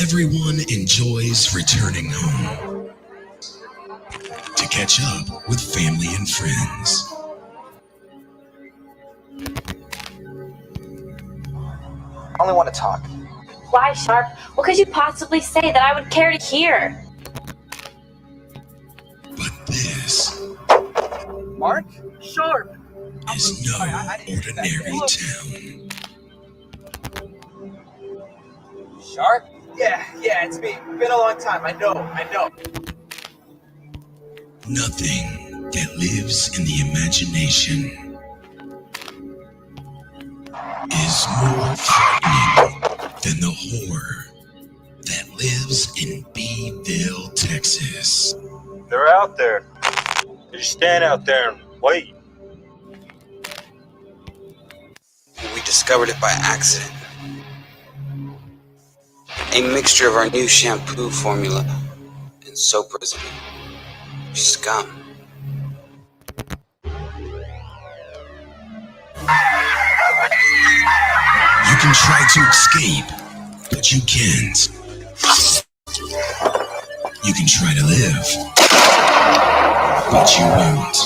Everyone enjoys returning home to catch up with family and friends. I only want to talk. Why, Sharp? What could you possibly say that I would care to hear? But this Mark? Sharp! is no ordinary town. Sharp? Yeah, it's me. Been a long time, I know. Nothing that lives in the imagination is more frightening than the horror that lives in Beeville, Texas. They're out there. You just stand out there and wait. We discovered it by accident. A mixture of our new shampoo formula and soap residue. Scum. You can try to escape, but you can't. You can try to live, but you won't.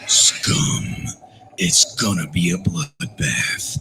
Scum. It's gonna be a bloodbath.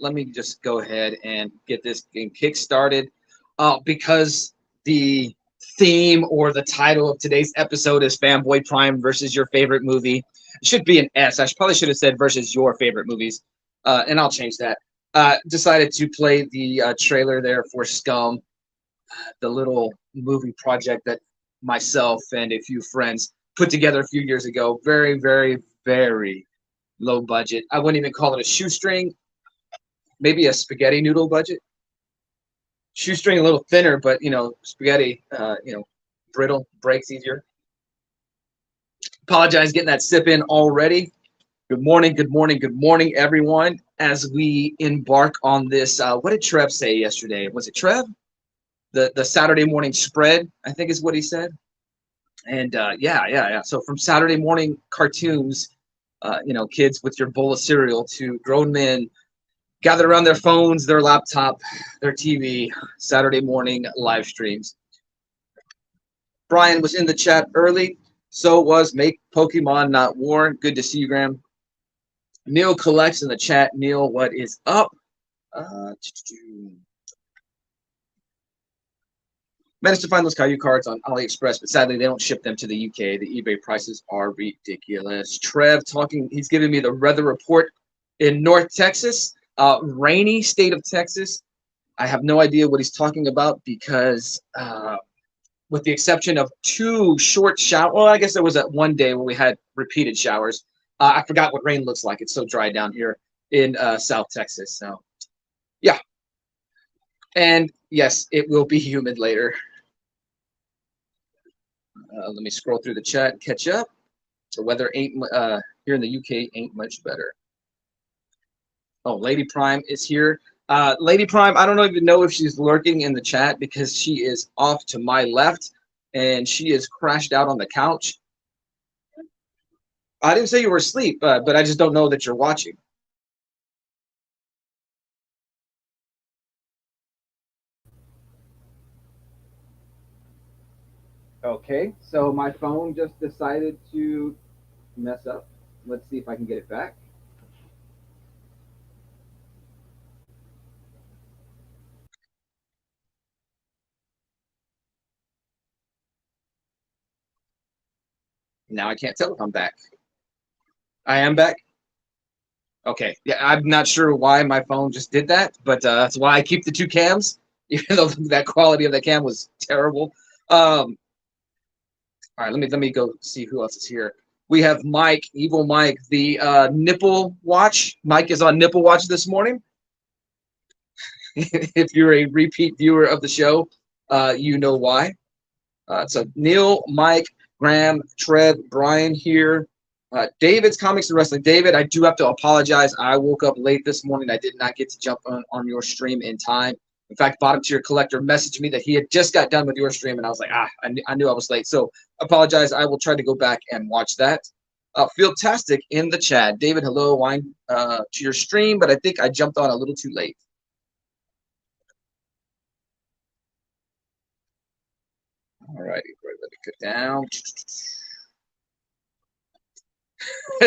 Let me just go ahead and get this thing kick-started because the theme or the title of today's episode is Fanboy Prime versus your favorite movie. It should be an S. Probably should have said versus your favorite movies, and I'll change that. Decided to play the trailer there for Scum, the little movie project that myself and a few friends put together a few years ago. Very, very, very low budget. I wouldn't even call it a shoestring. Maybe a spaghetti noodle budget. Shoestring a little thinner, but spaghetti, brittle, breaks easier. Apologize getting that sip in already. Good morning, everyone. As we embark on this, what did Trev say yesterday? Was it Trev? The Saturday morning spread, I think is what he said. And yeah. So from Saturday morning cartoons, kids with your bowl of cereal to grown men gathered around their phones, their laptop, their TV, Saturday morning live streams. Brian was in the chat early. So was Make Pokemon Not War. Good to see you, Graham. Neil collects in the chat. Neil, what is up? Managed to find those Caillou cards on AliExpress, but sadly they don't ship them to the UK. The eBay prices are ridiculous. Trev talking, he's giving me the weather report in North Texas, rainy state of Texas. I have no idea what he's talking about because with the exception of 2 short showers, well, I guess there was that one day when we had repeated showers. I forgot what rain looks like. It's so dry down here in South Texas. So, yeah. And yes, it will be humid later. Let me scroll through the chat and catch up. The weather ain't here in the UK ain't much better. Oh, Lady Prime is here. Lady Prime, I don't even know if she's lurking in the chat because she is off to my left and she is crashed out on the couch. I didn't say you were asleep, but I just don't know that you're watching. Okay, so my phone just decided to mess up. Let's see if I can get it back. Now I can't tell if I'm back. I am back. Okay, yeah, I'm not sure why my phone just did that, but that's why I keep the 2 cams, even though that quality of the cam was terrible. All right, let me go see who else is here. We have Mike, Evil Mike, the nipple watch. Mike is on nipple watch this morning. If you're a repeat viewer of the show, you know why. So Neil, Mike, Graham, Trev, Brian here. David's Comics and Wrestling. David, I do have to apologize. I woke up late this morning. I did not get to jump on your stream in time. In fact, Bottom Tier Collector messaged me that he had just got done with your stream, and I was like, I knew I was late. So apologize. I will try to go back and watch that. Fieldtastic in the chat. David, hello. Wine to your stream, but I think I jumped on a little too late. All righty, let me cut down.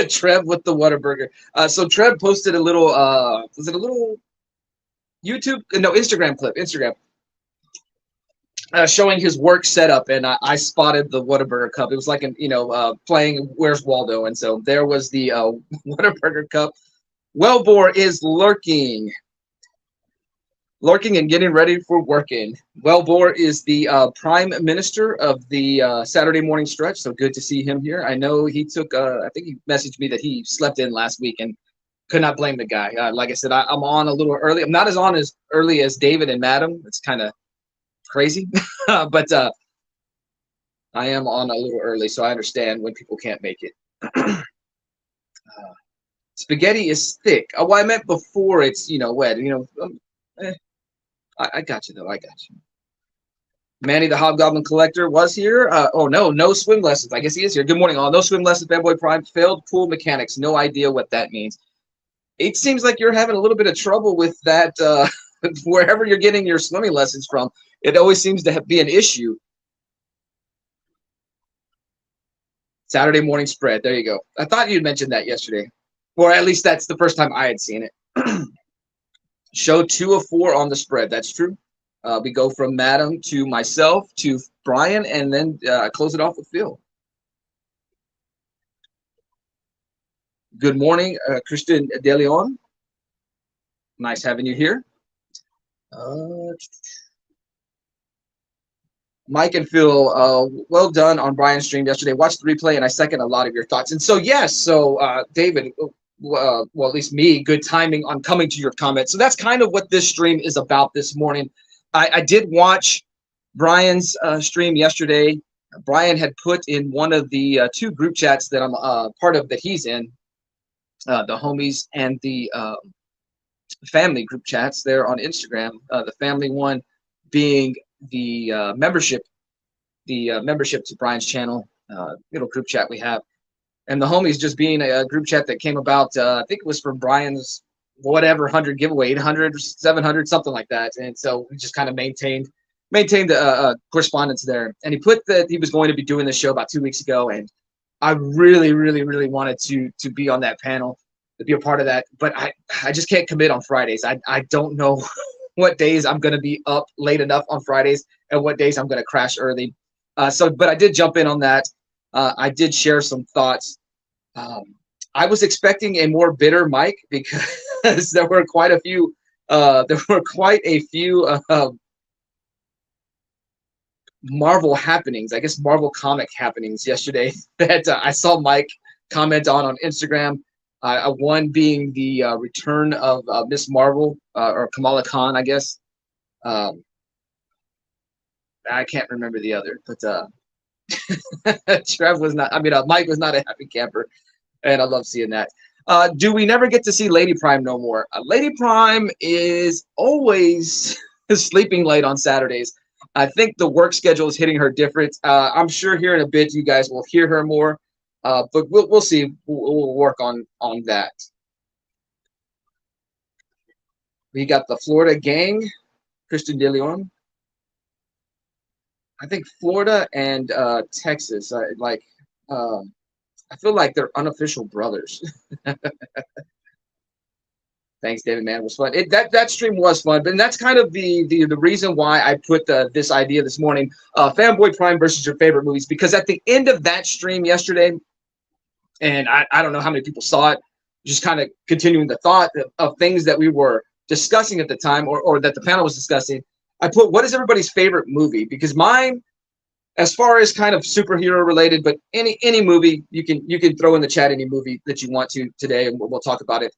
Trev with the Whataburger. So Trev posted a little, was it a little YouTube? No, Instagram clip. Instagram. Showing his work setup, and I spotted the Whataburger cup. It was like playing Where's Waldo, and so there was the Whataburger cup. Wellbore is lurking and getting ready for working. Wellbore is the Prime Minister of the Saturday morning stretch, so good to see him here. I know he took, I think he messaged me that he slept in last week, and could not blame the guy. Like I said, I'm on a little early. I'm not as on as early as David and Madam. It's kind of crazy, but I am on a little early, so I understand when people can't make it. Spaghetti is thick. Oh, well, I meant before it's wet. I got you though. I got you. Manny the Hobgoblin Collector was here. Oh no swim lessons. I guess he is here. Good morning, all. No swim lessons. Fanboy Prime failed pool mechanics. No idea what that means. It seems like you're having a little bit of trouble with that. Wherever you're getting your swimming lessons from, it always seems to be an issue. Saturday morning spread. There you go. I thought you'd mentioned that yesterday, or at least that's the first time I had seen it. Show 2 of 4 on the spread. That's true. We go from Madam to myself to Brian, and then close it off with Phil. Good morning, Christian De Leon. Nice having you here. Mike and Phil, well done on Brian's stream yesterday. Watched the replay, and I second a lot of your thoughts. And so, yes, so David, well, at least me, good timing on coming to your comments. So that's kind of what this stream is about this morning. I did watch Brian's stream yesterday. Brian had put in one of the 2 group chats that I'm part of that he's in, the homies and the family group chats there on Instagram. The family one being the membership to Brian's channel, little group chat we have, and the homies just being a group chat that came about. I think it was for Brian's whatever 100 giveaway, 800, 700, something like that. And so we just kind of maintained the correspondence there. And he put that he was going to be doing this show about 2 weeks ago, and I really, really, really wanted to be on that panel, to be a part of that, but I just can't commit on Fridays. I don't know what days I'm going to be up late enough on Fridays and what days I'm going to crash early. But I did jump in on that. I did share some thoughts. I was expecting a more bitter Mike because there were quite a few. Marvel happenings, I guess Marvel comic happenings yesterday that I saw Mike comment on Instagram. One being the return of Miss Marvel or Kamala Khan, I guess. I can't remember the other, but Mike was not a happy camper, and I love seeing that. Do we never get to see Lady Prime no more? Lady Prime is always sleeping late on Saturdays. I think the work schedule is hitting her different. I'm sure here in a bit you guys will hear her more, but we'll see. We'll work on that. We got the Florida gang, Christian De Leon. I think Florida and Texas, I feel like they're unofficial brothers. Thanks, David. Man, it was fun. That stream was fun, but that's kind of the reason why I put this idea this morning. Fanboy Prime versus your favorite movies, because at the end of that stream yesterday, and I don't know how many people saw it, just kind of continuing the thought of things that we were discussing at the time, or that the panel was discussing. I put, what is everybody's favorite movie? Because mine, as far as kind of superhero related, but any movie you can throw in the chat, any movie that you want to today, and we'll talk about it.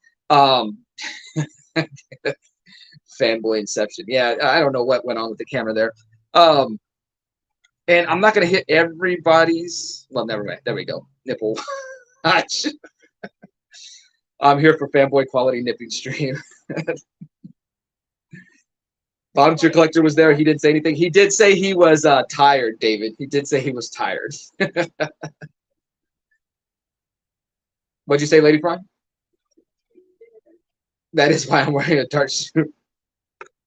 Fanboy Inception. Yeah, I don't know what went on with the camera there. And I'm not going to hit everybody's. Well, never mind. There we go. Nipple watch. I'm here for fanboy quality nipping stream. Volunteer Collector was there. He didn't say anything. He did say he was tired, David. He did say he was tired. What'd you say, Lady Prime? That is why I'm wearing a dark suit.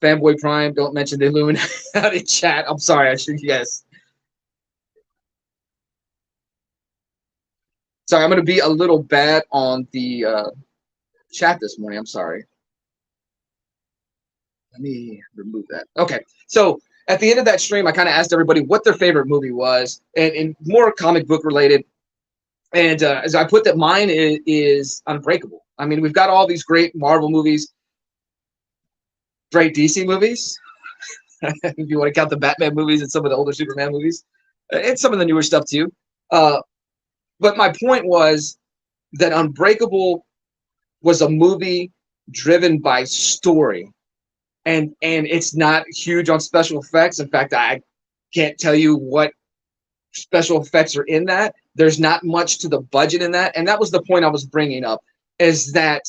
Fanboy Prime, don't mention the Illuminati chat. I'm sorry, I should, yes. Sorry, I'm going to be a little bad on the chat this morning. I'm sorry. Let me remove that. Okay, so at the end of that stream, I kind of asked everybody what their favorite movie was, and more comic book related. And as I put that, mine is Unbreakable. I mean, we've got all these great Marvel movies, great DC movies. If you want to count the Batman movies and some of the older Superman movies, and some of the newer stuff too. But my point was that Unbreakable was a movie driven by story. And it's not huge on special effects. In fact, I can't tell you what special effects are in that. There's not much to the budget in that. And that was the point I was bringing up, is that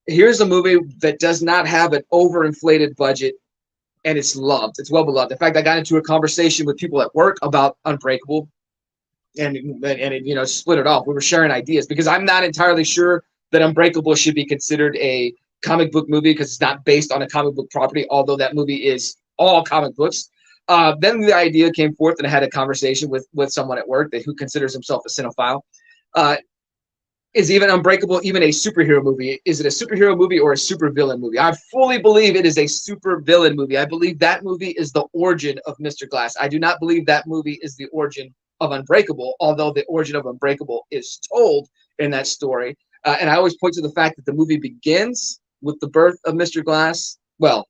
here's a movie that does not have an overinflated budget, and it's loved. It's well beloved. In fact, I got into a conversation with people at work about Unbreakable, and it split it off. We were sharing ideas because I'm not entirely sure that Unbreakable should be considered a comic book movie because it's not based on a comic book property, although that movie is all comic books. Then the idea came forth, and I had a conversation with someone at work who considers himself a cinephile. Is even Unbreakable even a superhero movie? Is it a superhero movie or a supervillain movie? I fully believe it is a supervillain movie. I believe that movie is the origin of Mr. Glass. I do not believe that movie is the origin of Unbreakable, although the origin of Unbreakable is told in that story. And I always point to the fact that the movie begins with the birth of Mr. Glass. Well,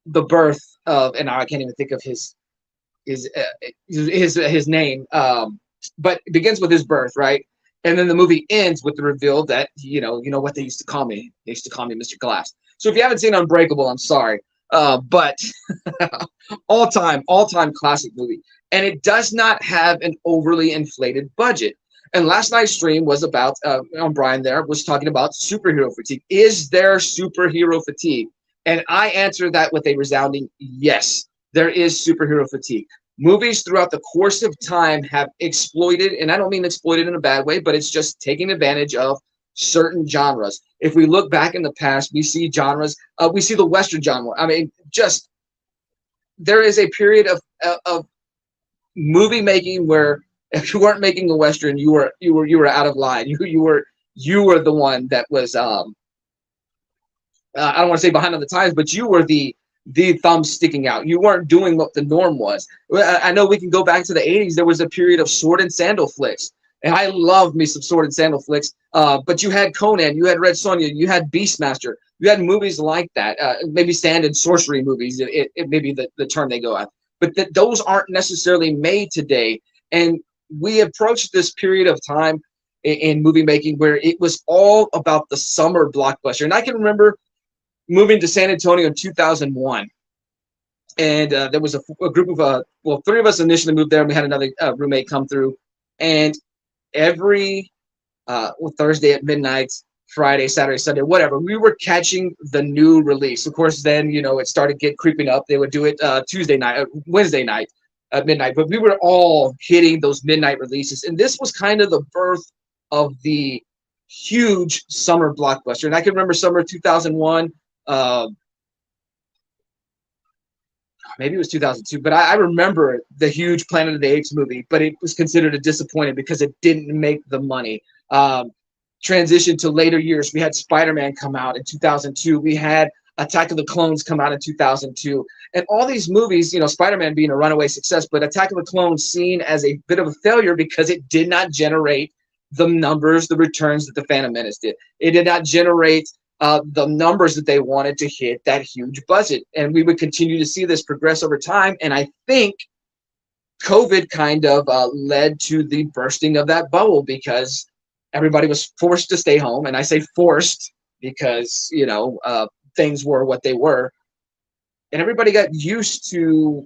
the birth of, and I can't even think of his name, but it begins with his birth, right? And then the movie ends with the reveal that you know what they used to call me. They used to call me Mr. Glass. So if you haven't seen Unbreakable, I'm sorry, but all-time classic movie, and it does not have an overly inflated budget. And last night's stream was about, Brian there was talking about superhero fatigue. Is there superhero fatigue? And I answered that with a resounding yes. There is superhero fatigue. Movies throughout the course of time have exploited, and I don't mean exploited in a bad way, but it's just taking advantage of certain genres. If we look back in the past, we see genres. We see the Western genre. I mean, just there is a period of movie making where if you weren't making a Western, you were out of line. You were the one that was I don't want to say behind on the times, but you were the thumb sticking out. You weren't doing what the norm was. I know we can go back to the 80s. There was a period of sword and sandal flicks. And I love me some sword and sandal flicks. But you had Conan, you had Red Sonja, you had Beastmaster. You had movies like that. Maybe sand and sorcery movies, it may be the term they go at. But those aren't necessarily made today. And we approached this period of time in movie making where it was all about the summer blockbuster. And I can remember moving to San Antonio in 2001. And there was a group of, well, three of us initially moved there, and we had another roommate come through. And every Thursday at midnight, Friday, Saturday, Sunday, whatever, we were catching the new release. Of course, then, it started creeping up. They would do it Tuesday night, Wednesday night at midnight. But we were all hitting those midnight releases. And this was kind of the birth of the huge summer blockbuster. And I can remember summer 2001. Maybe it was 2002, but I remember the huge Planet of the Apes movie, but it was considered a disappointment because it didn't make the money. Transition to later years, we had Spider-Man come out in 2002. We had Attack of the Clones come out in 2002. And all these movies, Spider-Man being a runaway success, but Attack of the Clones seen as a bit of a failure because it did not generate the numbers, the returns that the Phantom Menace did. It did not generate the numbers that they wanted to hit that huge budget. And we would continue to see this progress over time. And I think COVID kind of led to the bursting of that bubble because everybody was forced to stay home. And I say forced because, things were what they were. And everybody got used to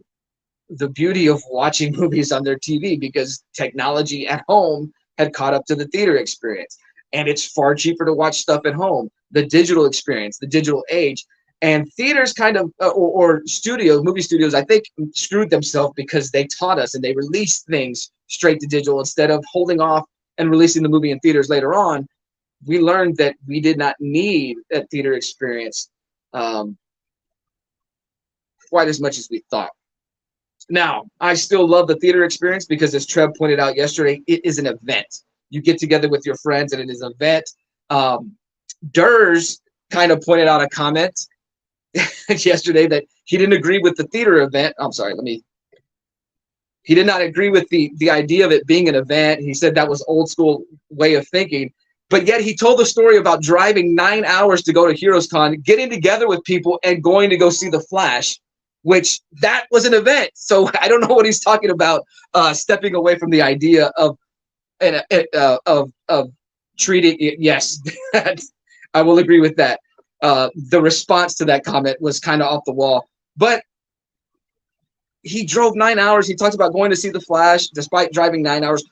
the beauty of watching movies on their TV because technology at home had caught up to the theater experience. And it's far cheaper to watch stuff at home. The digital experience, the digital age. And theaters kind of, or studios, movie studios, I think screwed themselves because they taught us and they released things straight to digital instead of holding off and releasing the movie in theaters later on. We learned that we did not need that theater experience quite as much as we thought. Now, I still love the theater experience because, as Trev pointed out yesterday, it is an event. You get together with your friends and it is an event. Durs kind of pointed out a comment yesterday that he didn't agree with the theater event. I'm sorry, he did not agree with the idea of it being an event. He said that was old school way of thinking. But yet he told the story about driving 9 hours to go to Heroes Con, getting together with people and going to go see The Flash, which that was an event. So I don't know what he's talking about, stepping away from the idea of treating it. Yes, I will agree with that. The response to that comment was kind of off the wall. But he drove 9 hours. He talked about going to see The Flash despite driving 9 hours.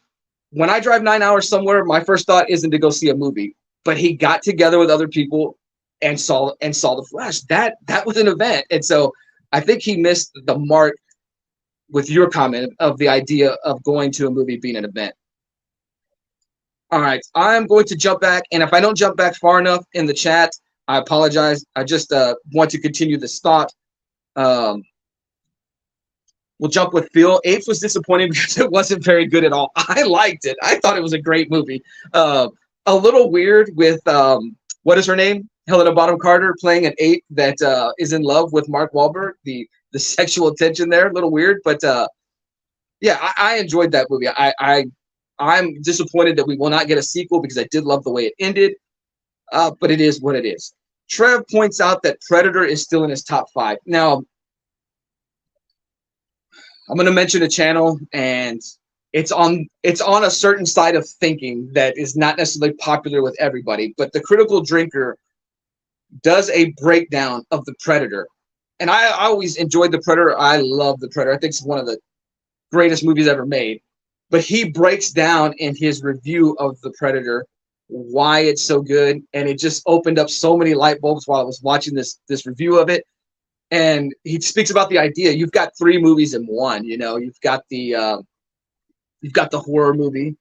When I drive 9 hours somewhere, my first thought isn't to go see a movie. But he got together with other people and saw The Flash. That was an event. And so I think he missed the mark with your comment of the idea of going to a movie being an event. All right, I'm going to jump back. And if I don't jump back far enough in the chat, I apologize. I just want to continue this thought. We'll jump with Phil. Apes was disappointing because it wasn't very good at all. I liked it. I thought it was a great movie. A little weird with, what is her name? Helena Bonham Carter playing an ape that is in love with Mark Wahlberg. The sexual tension there, a little weird. But, yeah, I enjoyed that movie. I'm disappointed that we will not get a sequel because I did love the way it ended. But it is what it is. Trev points out that Predator is still in his top 5. Now, I'm going to mention a channel, and it's on a certain side of thinking that is not necessarily popular with everybody. But the Critical Drinker does a breakdown of the Predator, and I always enjoyed the Predator. I love the Predator. I think it's one of the greatest movies ever made. But he breaks down in his review of the Predator why it's so good, and it just opened up so many light bulbs while I was watching this review of it. And he speaks about the idea. You've got 3 movies in one. You've got the horror movie,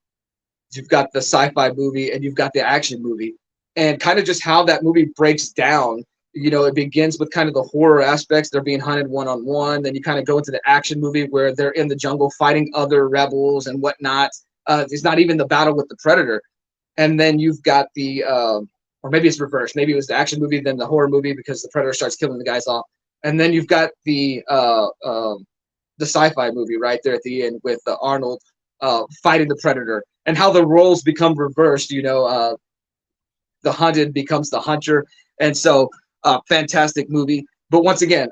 you've got the sci-fi movie, and you've got the action movie. And kind of just how that movie breaks down. It begins with kind of the horror aspects. They're being hunted one-on-one. Then you kind of go into the action movie where they're in the jungle fighting other rebels and whatnot. There's not even the battle with the Predator. And then you've got the or maybe it's reversed. Maybe it was the action movie, then the horror movie because the predator starts killing the guys off, and then you've got the sci-fi movie right there at the end with Arnold fighting the predator, and how the roles become reversed. You know, the hunted becomes the hunter, and so fantastic movie. But once again,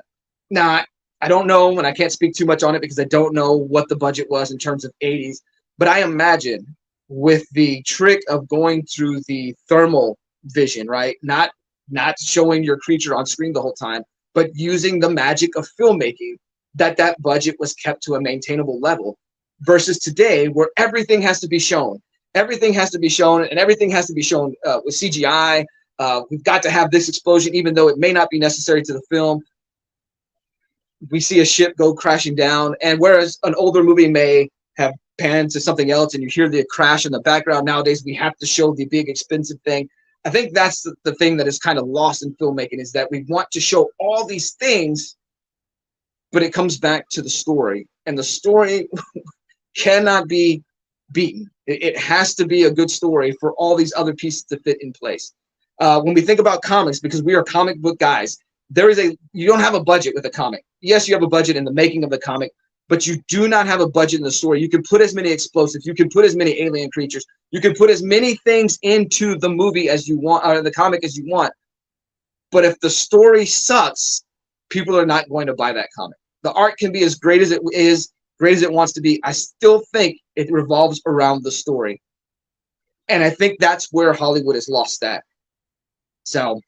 now I don't know, and I can't speak too much on it because I don't know what the budget was in terms of 80s. But I imagine with the trick of going through the thermal vision, right? Not showing your creature on screen the whole time, but using the magic of filmmaking, that budget was kept to a maintainable level versus today where everything has to be shown. Everything has to be shown, and everything has to be shown with CGI. We've got to have this explosion, even though it may not be necessary to the film. We see a ship go crashing down, and whereas an older movie may have panned to something else and you hear the crash in the background, nowadays we have to show the big expensive thing. I think that's the thing that is kind of lost in filmmaking, is that we want to show all these things, but it comes back to the story, and the story cannot be beaten. It has to be a good story for all these other pieces to fit in place. When we think about comics, because we are comic book guys, you don't have a budget with a comic. Yes, you have a budget in the making of the comic, but you do not have a budget in the story. You can put as many explosives, you can put as many alien creatures, you can put as many things into the movie as you want, or the comic as you want. But if the story sucks, people are not going to buy that comic. The art can be as great as it is, great as it wants to be. I still think it revolves around the story. And I think that's where Hollywood has lost that. So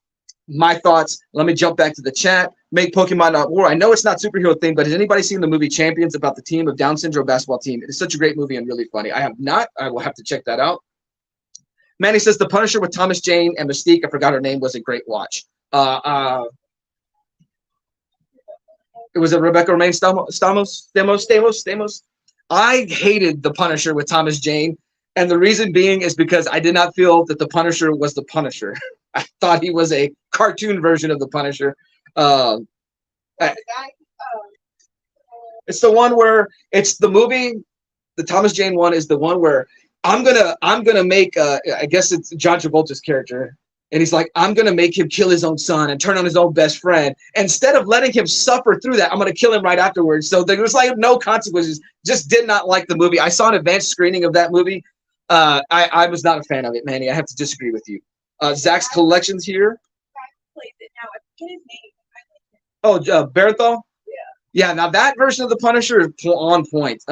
my thoughts, let me jump back to the chat. Make Pokemon not war. I know it's not superhero thing, but has anybody seen the movie Champions about the team of Down syndrome basketball team? It is such a great movie and really funny. I have not. I will have to check that out. Manny says The Punisher with Thomas Jane and Mystique, I forgot her name, was a great watch. It was a Rebecca Romaine Stamos. I hated The Punisher with Thomas Jane, and the reason being is because I did not feel that The Punisher was The Punisher. I thought he was a cartoon version of The Punisher. It's the one where it's the movie. The Thomas Jane one is the one where I'm gonna make I guess it's John Travolta's character. And he's like, I'm going to make him kill his own son and turn on his own best friend. Instead of letting him suffer through that, I'm going to kill him right afterwards. So there was like no consequences. Just did not like the movie. I saw an advanced screening of that movie. I was not a fan of it, Manny. I have to disagree with you. Zach's Collections here. Oh, Barathol? Yeah, now that version of the Punisher is on point.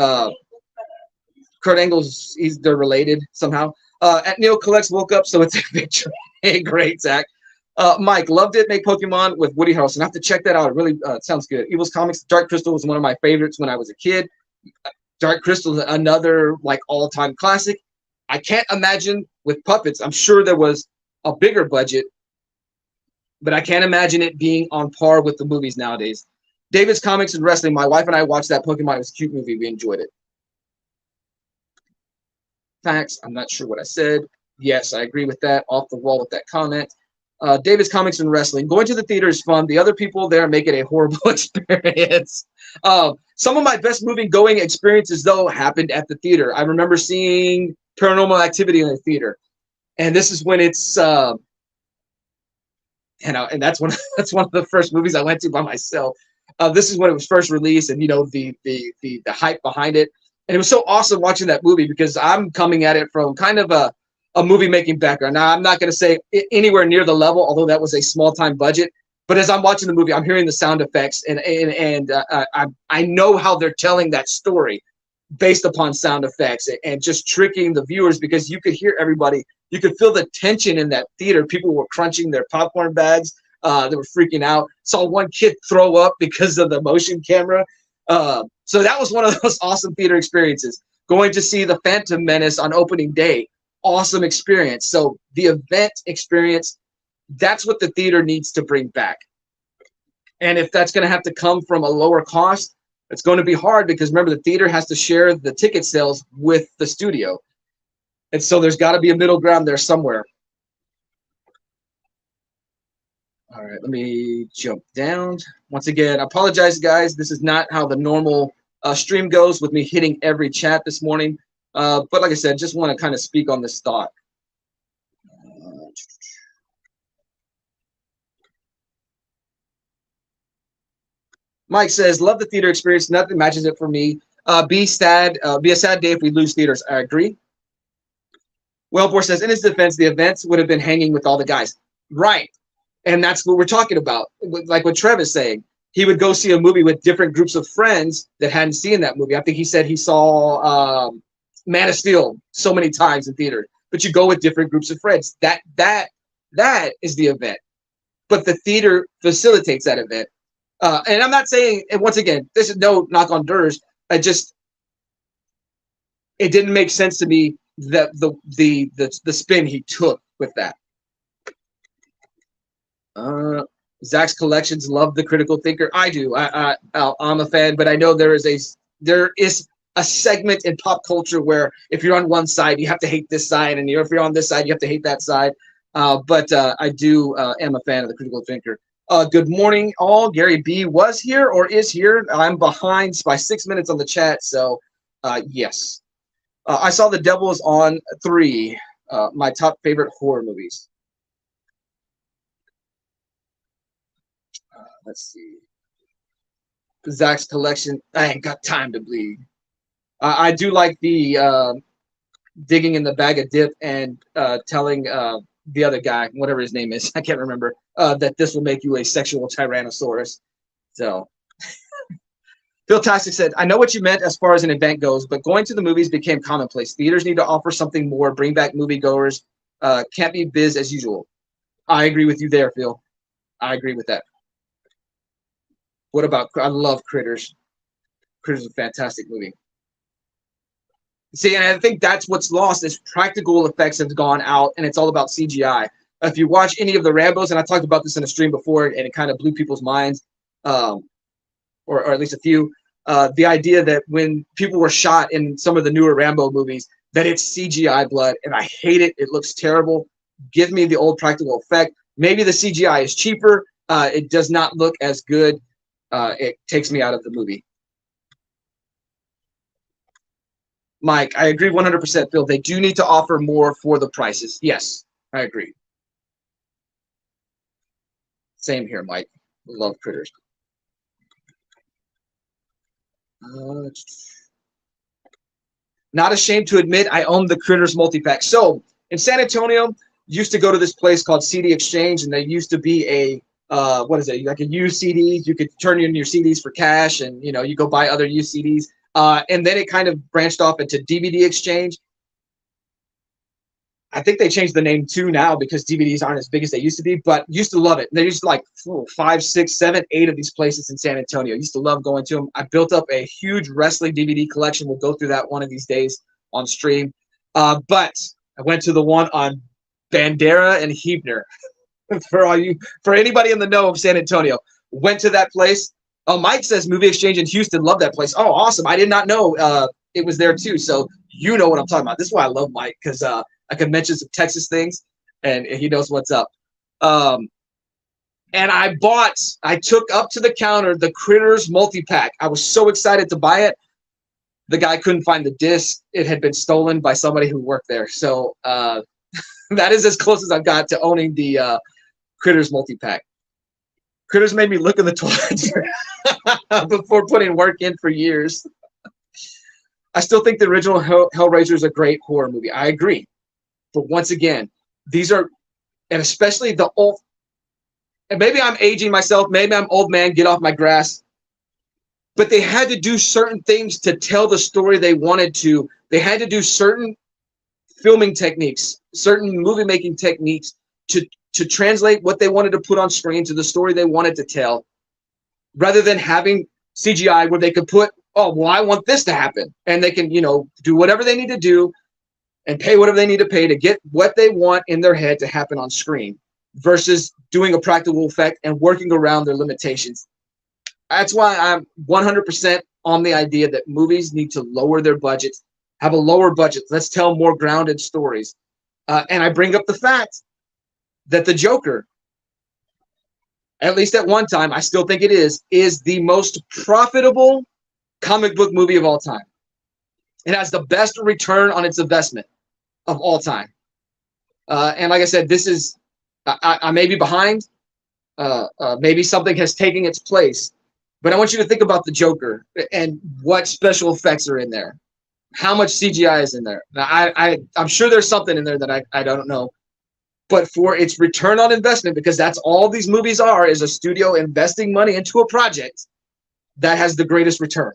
Kurt Angle's, they're related somehow. At Neil Collects woke up, so it's a victory. Hey, great, Zach. Mike, loved it. Make Pokemon with Woody Harrelson. I have to check that out. It really sounds good. Evil's Comics, Dark Crystal was one of my favorites when I was a kid. Dark Crystal is another like all-time classic. I can't imagine with puppets. I'm sure there was a bigger budget, but I can't imagine it being on par with the movies nowadays. David's Comics and Wrestling. My wife and I watched that Pokemon. It was a cute movie. We enjoyed it. Facts. I'm not sure what I said. Yes, I agree with that. Off the wall with that comment. David's Comics and Wrestling. Going to the theater is fun. The other people there make it a horrible experience. Some of my best movie-going experiences, though, happened at the theater. I remember seeing Paranormal Activity in the theater, and this is when it's and that's one of the first movies I went to by myself. This is when it was first released, and the hype behind it. And it was so awesome watching that movie because I'm coming at it from kind of a movie-making background. Now, I'm not going to say anywhere near the level, although that was a small-time budget. But as I'm watching the movie, I'm hearing the sound effects, and I know how they're telling that story based upon sound effects and just tricking the viewers because you could hear everybody. You could feel the tension in that theater. People were crunching their popcorn bags. They were freaking out. Saw one kid throw up because of the motion camera. So that was one of those awesome theater experiences. Going to see The Phantom Menace on opening day, awesome experience. So the event experience, that's what the theater needs to bring back. And if that's going to have to come from a lower cost, it's going to be hard because remember, the theater has to share the ticket sales with the studio. And so there's got to be a middle ground there somewhere. All right, let me jump down. Once again, I apologize, guys. This is not how the normal stream goes with me hitting every chat this morning. But like I said, just want to kind of speak on this thought. Mike says, love the theater experience. Nothing matches it for me. Be a sad day if we lose theaters. I agree. Wellbore says, in his defense, the events would have been hanging with all the guys. Right. And that's what we're talking about. Like what Trev is saying. He would go see a movie with different groups of friends that hadn't seen that movie. I think he said he saw Man of Steel so many times in theater. But you go with different groups of friends. That is the event. But the theater facilitates that event. And I'm not saying, and once again, this is no knock on Durs. It didn't make sense to me that the spin he took with that. Zach's collections love the critical thinker. I do. I'm a fan, but I know there is a segment in pop culture where if you're on one side, you have to hate this side, and if you're on this side, you have to hate that side. But I do am a fan of the critical thinker. Good morning, all. Gary B was here or is here. I'm behind by 6 minutes on the chat, so yes. I saw The Devil is on 3, my top favorite horror movies. Let's see. Zach's collection. I ain't got time to bleed. I do like the digging in the bag of dip and telling the other guy, whatever his name is, I can't remember, that this will make you a sexual tyrannosaurus. So, Phil Tastic said, I know what you meant as far as an event goes, but going to the movies became commonplace. Theaters need to offer something more, bring back moviegoers. Can't be biz as usual. I agree with you there, Phil. I agree with that. What about, I love Critters. Critters is a fantastic movie. See, and I think that's what's lost is practical effects have gone out, and it's all about CGI. If you watch any of the Rambos, and I talked about this in a stream before, and it kind of blew people's minds, or at least a few, the idea that when people were shot in some of the newer Rambo movies, that it's CGI blood, and I hate it. It looks terrible. Give me the old practical effect. Maybe the CGI is cheaper. It does not look as good. It takes me out of the movie. Mike, I agree 100%, Phil. They do need to offer more for the prices. Yes, I agree. Same here, Mike. Love Critters. Not ashamed to admit I own the Critters multi-pack. So in San Antonio, used to go to this place called CD Exchange, and there used to be a what is it? Like a used CDs. You could turn in your CDs for cash, and you go buy other used CDs. And then it kind of branched off into DVD Exchange. I think they changed the name too now because DVDs aren't as big as they used to be, but used to love it. There used to like 5, 6, 7, 8 of these places in San Antonio. Used to love going to them. I built up a huge wrestling DVD collection. We'll go through that one of these days on stream. But I went to the one on Bandera and Huebner. For anybody in the know of San Antonio, went to that place. Mike says Movie Exchange in Houston. Love that place. Oh, awesome. I did not know it was there too. So you know what I'm talking about. This is why I love Mike, because I can mention some Texas things and he knows what's up. And I took up to the counter the Critters multi-pack. I was so excited to buy it. The guy couldn't find the disc. It had been stolen by somebody who worked there. So that is as close as I've got to owning the Critters multi-pack. Critters made me look in the toilet before putting work in for years. I still think the original Hellraiser is a great horror movie. I agree. But once again, these are, and especially the old, and maybe I'm aging myself, maybe I'm old man, get off my grass, but they had to do certain things to tell the story they wanted to. They had to do certain filming techniques, certain movie-making techniques to translate what they wanted to put on screen to the story they wanted to tell, rather than having CGI where they could put, oh, well, I want this to happen. And they can, do whatever they need to do and pay whatever they need to pay to get what they want in their head to happen on screen, versus doing a practical effect and working around their limitations. That's why I'm 100% on the idea that movies need to lower their budgets, have a lower budget. Let's tell more grounded stories. And I bring up the fact that The Joker, at least at one time, I still think it is the most profitable comic book movie of all time. It has the best return on its investment of all time. And like I said, this is, I may be behind. Maybe something has taken its place. But I want you to think about the Joker and what special effects are in there. How much CGI is in there? Now, I'm sure there's something in there that I don't know. But for its return on investment, because that's all these movies are, is a studio investing money into a project that has the greatest return.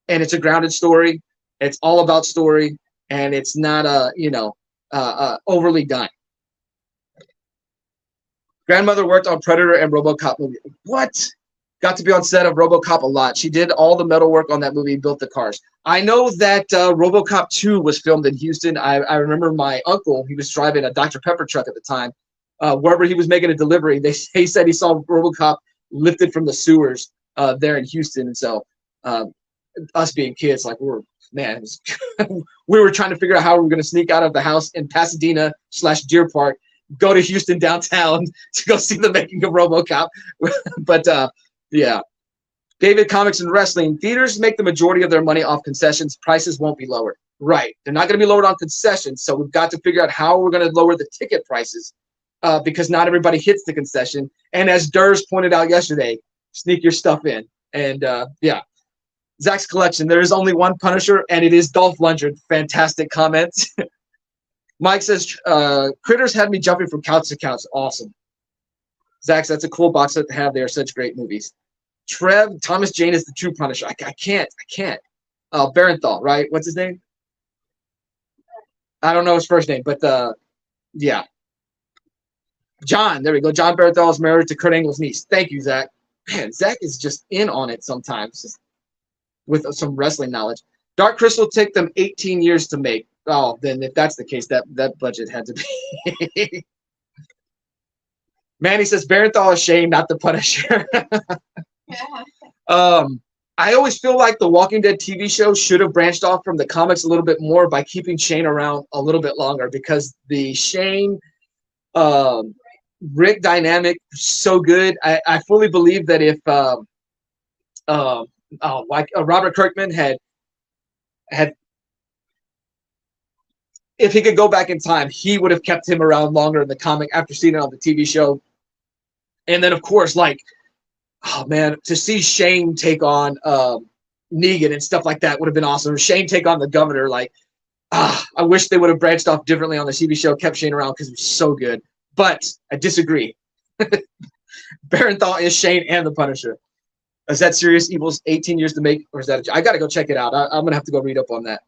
And it's a grounded story. It's all about story, and it's not overly done. Grandmother worked on Predator and RoboCop movie. What? Got to be on set of RoboCop a lot. She did all the metal work on that movie, built the cars. I know that RoboCop 2 was filmed in Houston. I remember my uncle, he was driving a Dr. Pepper truck at the time. Wherever he was making a delivery, he said he saw RoboCop lifted from the sewers there in Houston. And so us being kids, like we were trying to figure out how we were going to sneak out of the house in Pasadena/Deer Park, go to Houston downtown to go see the making of RoboCop. But yeah. David, comics and wrestling. Theaters make the majority of their money off concessions. Prices won't be lowered. Right. They're not going to be lowered on concessions. So we've got to figure out how we're going to lower the ticket prices because not everybody hits the concession. And as Durs pointed out yesterday, sneak your stuff in. And yeah. Zach's collection. There is only one Punisher, and it is Dolph Lundgren. Fantastic comments. Mike says, Critters had me jumping from couch to couch. Awesome. Zach, that's a cool box set to have. They are such great movies. Trev, Thomas Jane is the true Punisher. I can't. Barenthal, right? What's his name? I don't know his first name, but yeah. John, there we go. John Barenthal is married to Kurt Angle's niece. Thank you, Zach. Man, Zach is just in on it sometimes, just with some wrestling knowledge. Dark Crystal took them 18 years to make. Oh, then if that's the case, that budget had to be. Manny says Barenthal is Shane, not the Punisher. I always feel like the Walking Dead TV show should have branched off from the comics a little bit more by keeping Shane around a little bit longer, because the Shane Rick dynamic is so good. I fully believe that if Robert Kirkman had if he could go back in time, he would have kept him around longer in the comic after seeing it on the TV show. And then, of course, like, oh man, to see Shane take on Negan and stuff like that would have been awesome. Shane take on the governor, like, I wish they would have branched off differently on the TV show, kept Shane around because it was so good. But I disagree. Barenthal is Shane and the Punisher. Is that Serious Evil's 18 years to make, or is that I got to go check it out. I'm gonna have to go read up on that.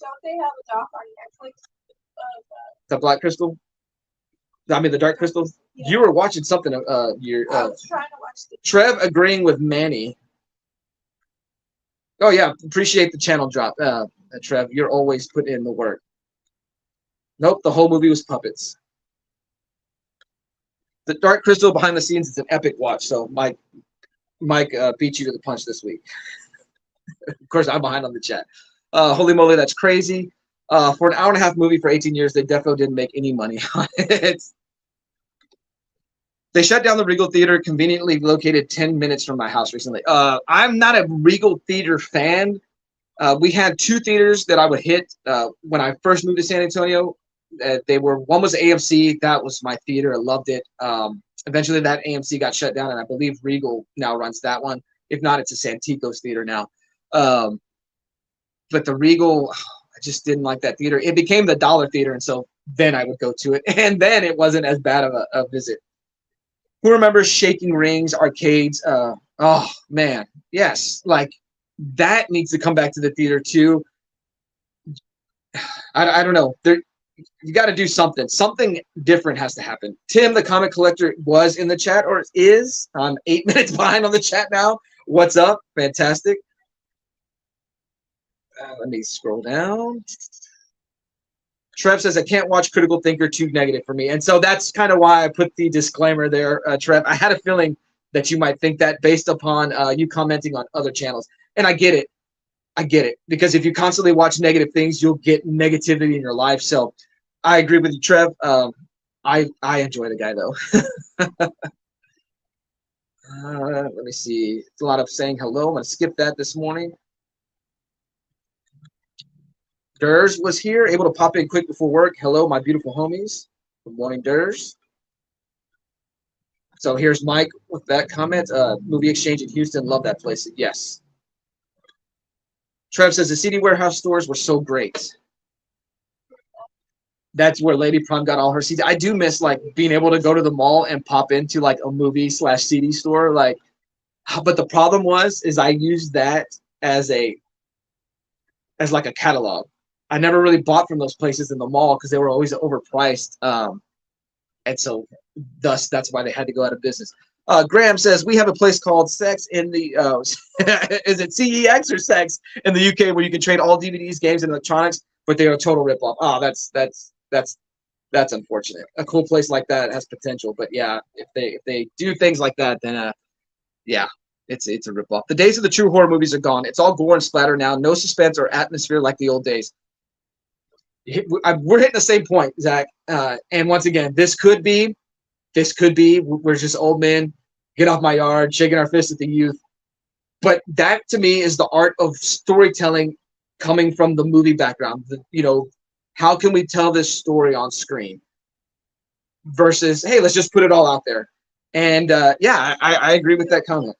Don't they have a doc on Netflix? The Black Crystal. I mean, the Dark Crystal. Yeah. You were watching something. I was trying to watch the. Trev agreeing with Manny. Oh yeah, appreciate the channel drop, Trev. You're always putting in the work. Nope, the whole movie was puppets. The Dark Crystal behind the scenes is an epic watch. So Mike beat you to the punch this week. Of course, I'm behind on the chat. Holy moly, that's crazy. For an hour-and-a-half movie for 18 years, they definitely didn't make any money on it. They shut down the Regal Theater, conveniently located 10 minutes from my house recently. I'm not a Regal Theater fan. We had two theaters that I would hit when I first moved to San Antonio. One was AMC. That was my theater. I loved it. Eventually, that AMC got shut down, and I believe Regal now runs that one. If not, it's a Santikos theater now. But the Regal, I just didn't like that theater. It became the Dollar Theater, and so then I would go to it. And then it wasn't as bad of a visit. Who remembers Shaking Rings, arcades? Oh, man. Yes. Like, that needs to come back to the theater, too. I don't know. You got to do something. Something different has to happen. Tim, the comic collector, was in the chat, or is. I'm 8 minutes behind on the chat now. What's up? Fantastic. Let me scroll down. Trev says, I can't watch Critical Thinker, too negative for me. And so that's kind of why I put the disclaimer there, Trev. I had a feeling that you might think that based upon you commenting on other channels. And I get it. Because if you constantly watch negative things, you'll get negativity in your life. So I agree with you, Trev. I enjoy the guy, though. Let me see. It's a lot of saying hello. I'm going to skip that this morning. Durs was here, able to pop in quick before work. Hello, my beautiful homies. Good morning, Durs. So here's Mike with that comment. Movie Exchange in Houston, love that place. Yes. Trev says the CD warehouse stores were so great. That's where Lady Prom got all her CDs. I do miss like being able to go to the mall and pop into like a movie / CD store. Like, but the problem is I used that as like a catalog. I never really bought from those places in the mall because they were always overpriced. And so thus that's why they had to go out of business. Graham says we have a place called Sex in the is it CEX or Sex in the UK where you can trade all DVDs, games, and electronics, but they are a total ripoff. Oh, that's unfortunate. A cool place like that has potential, but yeah, if they do things like that, then yeah, it's a ripoff. The days of the true horror movies are gone. It's all gore and splatter now. No suspense or atmosphere like the old days. We're hitting the same point, Zach. And once again, this could be we're just old men, get off my yard, shaking our fists at the youth. But that to me is the art of storytelling coming from the movie background. How can we tell this story on screen versus, hey, let's just put it all out there. And yeah, I agree with that comment.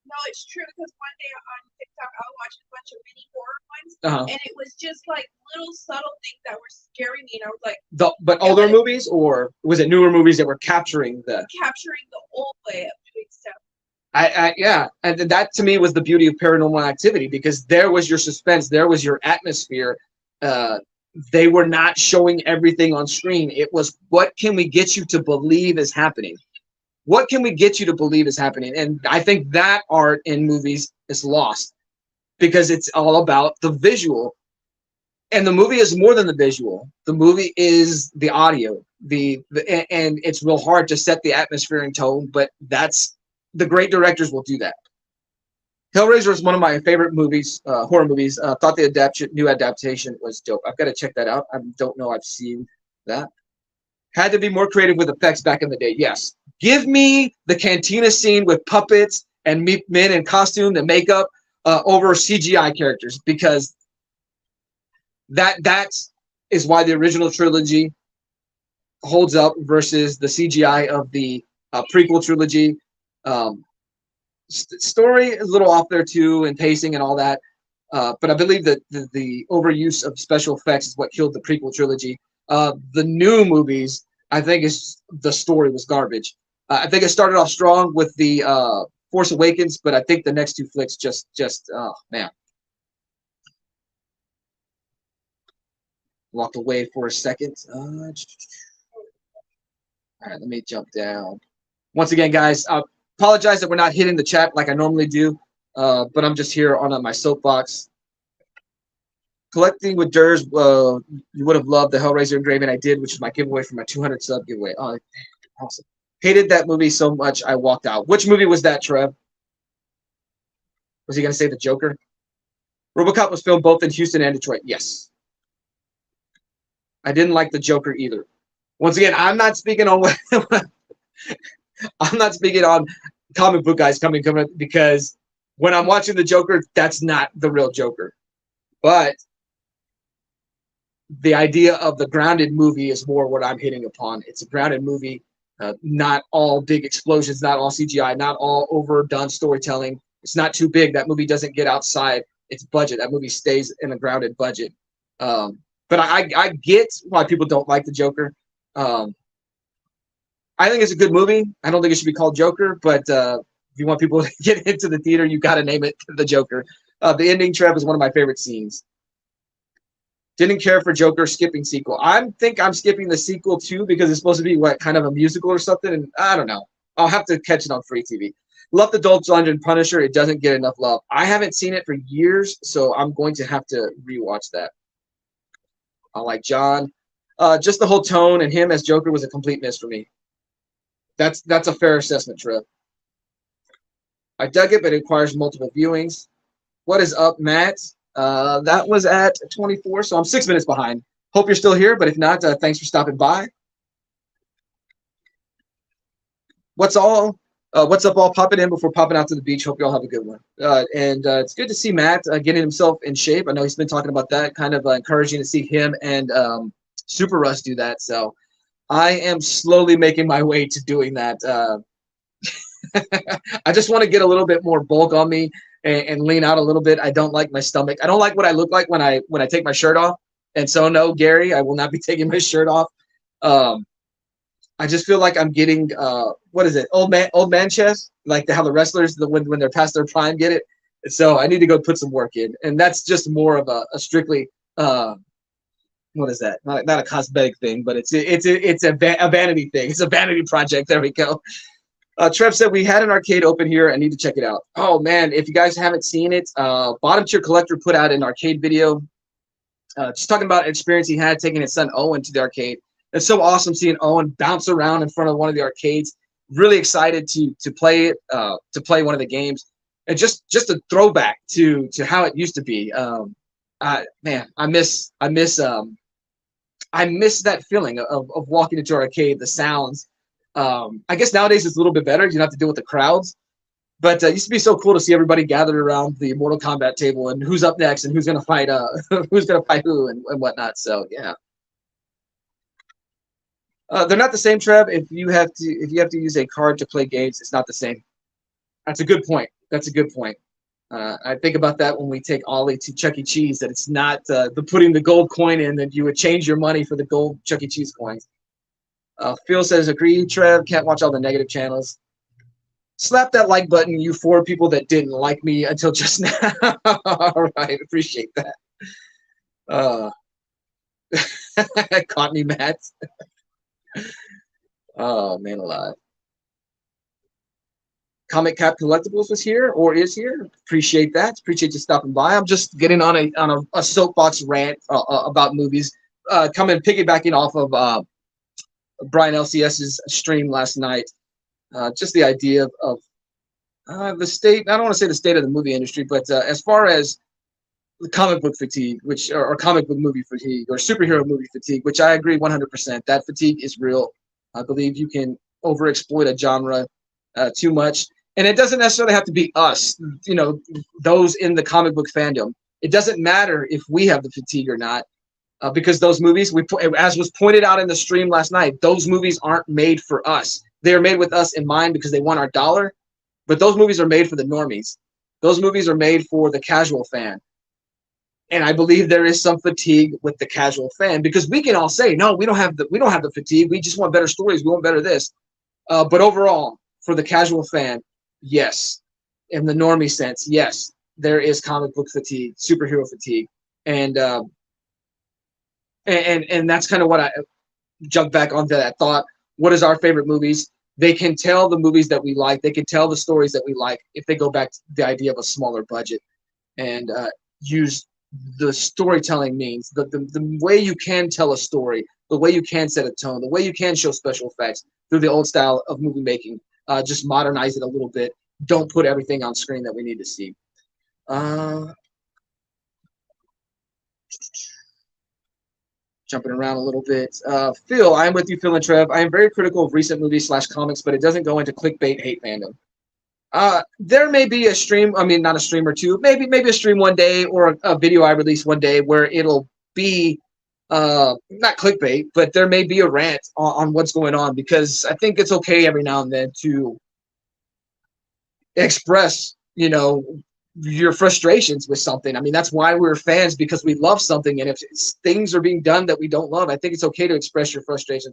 No, it's true because one day on TikTok I was watching a bunch of mini horror ones, and it was just like little subtle things that were scaring me, and I was like, but older movies, or was it newer movies that were capturing the old way of doing stuff? Yeah, and that to me was the beauty of Paranormal Activity, because there was your suspense, there was your atmosphere. They were not showing everything on screen. It was, what can we get you to believe is happening? What can we get you to believe is happening? And I think that art in movies is lost because it's all about the visual. And the movie is more than the visual. The movie is the audio. And it's real hard to set the atmosphere and tone, but that's the great directors will do that. Hellraiser is one of my favorite movies, horror movies. Thought the new adaptation was dope. I've got to check that out. I don't know I've seen that. Had to be more creative with effects back in the day. Yes. Give me the cantina scene with puppets and men in costume and makeup over CGI characters, because that is why the original trilogy holds up versus the CGI of the prequel trilogy. Story is a little off there too, and pacing and all that. But I believe that the overuse of special effects is what killed the prequel trilogy. The new movies, I think, the story was garbage. I think it started off strong with the Force Awakens, but I think the next two flicks just oh man. Walked away for a second. All right, let me jump down. Once again, guys, I apologize that we're not hitting the chat like I normally do, but I'm just here on my soapbox. Collecting with Durs, you would have loved the Hellraiser engraving I did, which is my giveaway for my 200 sub giveaway. Oh, awesome. Hated that movie so much I walked out. Which movie was that, Trev? Was he going to say the Joker? RoboCop was filmed both in Houston and Detroit. Yes. I didn't like the Joker either. Once again, I'm not speaking on I'm not speaking on comic book guys coming because when I'm watching the Joker, that's not the real Joker. But the idea of the grounded movie is more what I'm hitting upon. It's a grounded movie, not all big explosions, not all CGI, not all overdone storytelling. It's not too big. That movie doesn't get outside its budget. That movie stays in a grounded budget. But I get why people don't like the Joker. I think it's a good movie. I don't think it should be called Joker, but if you want people to get into the theater, you got to name it the Joker. The ending, Trev, is one of my favorite scenes. Didn't care for Joker skipping sequel. I think I'm skipping the sequel too because it's supposed to be kind of a musical or something, and I don't know. I'll have to catch it on free TV. Love the Dolph Lundgren Punisher. It doesn't get enough love. I haven't seen it for years, so I'm going to have to rewatch that. I like John. Just the whole tone and him as Joker was a complete miss for me. That's a fair assessment, Trev. I dug it, but it requires multiple viewings. What is up, Matt? That was at 24, so I'm 6 minutes behind. Hope you're still here, but if not, thanks for stopping by. What's up, all? Popping in before popping out to the beach. Hope you all have a good one. And it's good to see Matt getting himself in shape. I know he's been talking about that, kind of encouraging to see him and Super Russ do that. So I am slowly making my way to doing that. I just want to get a little bit more bulk on me and lean out a little bit. I don't like my stomach. I don't like what I look like when I take my shirt off. And so no, Gary, I will not be taking my shirt off. I just feel like I'm getting what is it? Old man chest, like how the wrestlers when they're past their prime get it. So I need to go put some work in, and that's just more of a strictly what is that? Not a cosmetic thing, but it's a vanity thing. It's a vanity project. There we go. Trev said we had an arcade open here. I need to check it out. Oh man, if you guys haven't seen it, Bottom Tier Collector put out an arcade video, just talking about an experience he had taking his son Owen to the arcade. It's so awesome seeing Owen bounce around in front of one of the arcades. Really excited to play it, to play one of the games, and just a throwback to how it used to be. Man, I miss that feeling of walking into an arcade, the sounds. I guess nowadays it's a little bit better. You don't have to deal with the crowds. But it used to be so cool to see everybody gathered around the Mortal Kombat table and who's up next and who's gonna fight who and whatnot. So yeah. They're not the same, Trev. If you have to use a card to play games, it's not the same. That's a good point. I think about that when we take Ollie to Chuck E. Cheese, that it's not the putting the gold coin in, that you would change your money for the gold Chuck E. Cheese coins. Phil says, agree, Trev. Can't watch all the negative channels. Slap that like button, you 4 people that didn't like me until just now. All right, appreciate that. Caught me, Matt. Oh, man alive. Comic Cap Collectibles was here or is here. Appreciate that. Appreciate you stopping by. I'm just getting on a soapbox rant about movies. Coming piggybacking off of Brian LCS's stream last night. Just the idea of the state. I don't want to say the state of the movie industry, but as far as the comic book fatigue, or comic book movie fatigue, or superhero movie fatigue, which I agree 100%. That fatigue is real. I believe you can overexploit a genre too much. And it doesn't necessarily have to be us, those in the comic book fandom. It doesn't matter if we have the fatigue or not, because those movies, as was pointed out in the stream last night, those movies aren't made for us. They are made with us in mind because they want our dollar, but those movies are made for the normies. Those movies are made for the casual fan. And I believe there is some fatigue with the casual fan, because we can all say, no, we don't have the fatigue. We just want better stories. We want better this. But overall, for the casual fan, yes, in the normie sense, yes, there is comic book fatigue, superhero fatigue, and that's kind of what I jump back onto that thought. What is our favorite movies? They can tell the movies that we like. They can tell the stories that we like if they go back to the idea of a smaller budget and use the storytelling means, the way you can tell a story, the way you can set a tone, the way you can show special effects through the old style of movie making. Just modernize it a little bit. Don't put everything on screen that we need to see. Jumping around a little bit. Phil, I'm with you, Phil and Trev. I am very critical of recent movies / comics, but it doesn't go into clickbait hate fandom. There may be a stream, not a stream or two, maybe a stream one day, or a video I release one day where it'll be not clickbait, but there may be a rant on what's going on, because I think it's okay every now and then to express, your frustrations with something. That's why we're fans, because we love something, and if things are being done that we don't love, I think it's okay to express your frustration.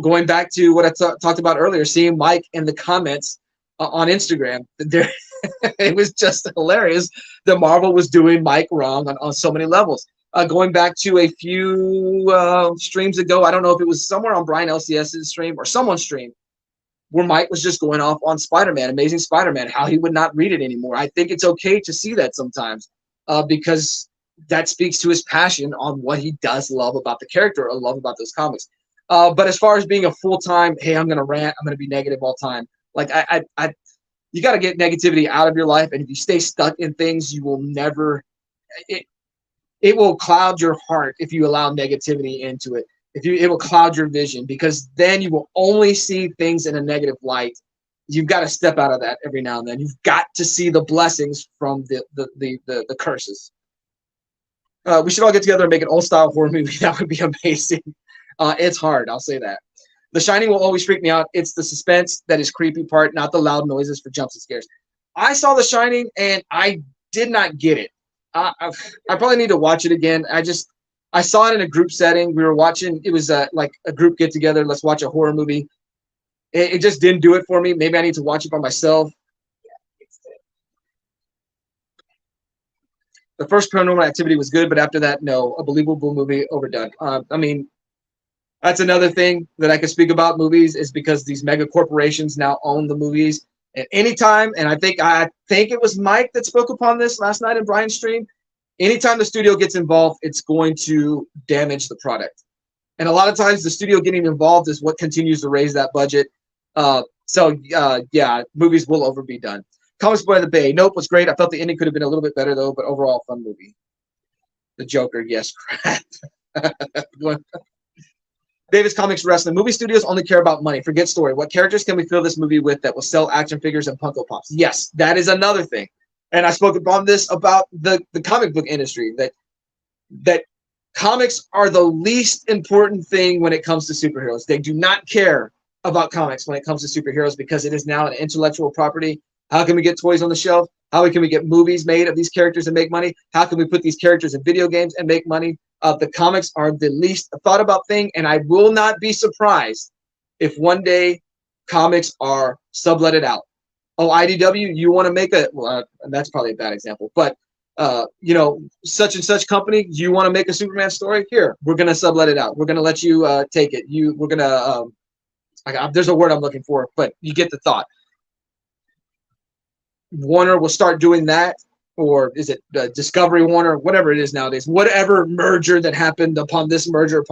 Going back to what I talked about earlier, seeing Mike in the comments on Instagram, it was just hilarious that Marvel was doing Mike wrong on so many levels. Going back to a few streams ago, I don't know if it was somewhere on Brian LCS's stream or someone's stream, where Mike was just going off on Spider-Man, Amazing Spider-Man, how he would not read it anymore. I think it's okay to see that sometimes, because that speaks to his passion on what he does love about the character or love about those comics. But as far as being a full-time, hey, I'm going to rant, I'm going to be negative all the time, like you got to get negativity out of your life. And if you stay stuck in things, you will never, it will cloud your heart if you allow negativity into it. It will cloud your vision, because then you will only see things in a negative light. You've got to step out of that every now and then. You've got to see the blessings from the curses. We should all get together and make an old style horror movie. That would be amazing. It's hard, I'll say that. The Shining will always freak me out. It's the suspense that is creepy part, not the loud noises for jumps and scares. I saw The Shining and I did not get it. I probably need to watch it again. I saw it in a group setting. We were watching. It was like a group get together. Let's watch a horror movie. It just didn't do it for me. Maybe I need to watch it by myself. The first Paranormal Activity was good, but after that, no. A believable movie, overdone. I mean, that's another thing that I could speak about movies is because these mega corporations now own the movies. And anytime, and I think it was Mike that spoke upon this last night in Brian's stream. Anytime the studio gets involved, it's going to damage the product. And a lot of times, the studio getting involved is what continues to raise that budget. Yeah, movies will be done. Comics by the Bay. Nope, was great. I felt the ending could have been a little bit better though, but overall, fun movie. The Joker, yes, crap. Davis Comics Wrestling. Movie studios only care about money. Forget story. What characters can we fill this movie with that will sell action figures and Funko Pops? Yes, that is another thing. And I spoke upon this about the comic book industry, that comics are the least important thing when it comes to superheroes. They do not care about comics when it comes to superheroes because it is now an intellectual property. How can we get toys on the shelf? How can we get movies made of these characters and make money? How can we put these characters in video games and make money? The comics are the least thought about thing, and I will not be surprised if one day comics are subletted out. Oh, IDW, you want to make that's probably a bad example, but such and such company, you want to make a Superman story? Here, we're gonna sublet it out. We're gonna let you take it. We're gonna there's a word I'm looking for, but you get the thought. Warner will start doing that, or is it Discovery Warner, whatever it is nowadays, whatever merger that happened upon this merger,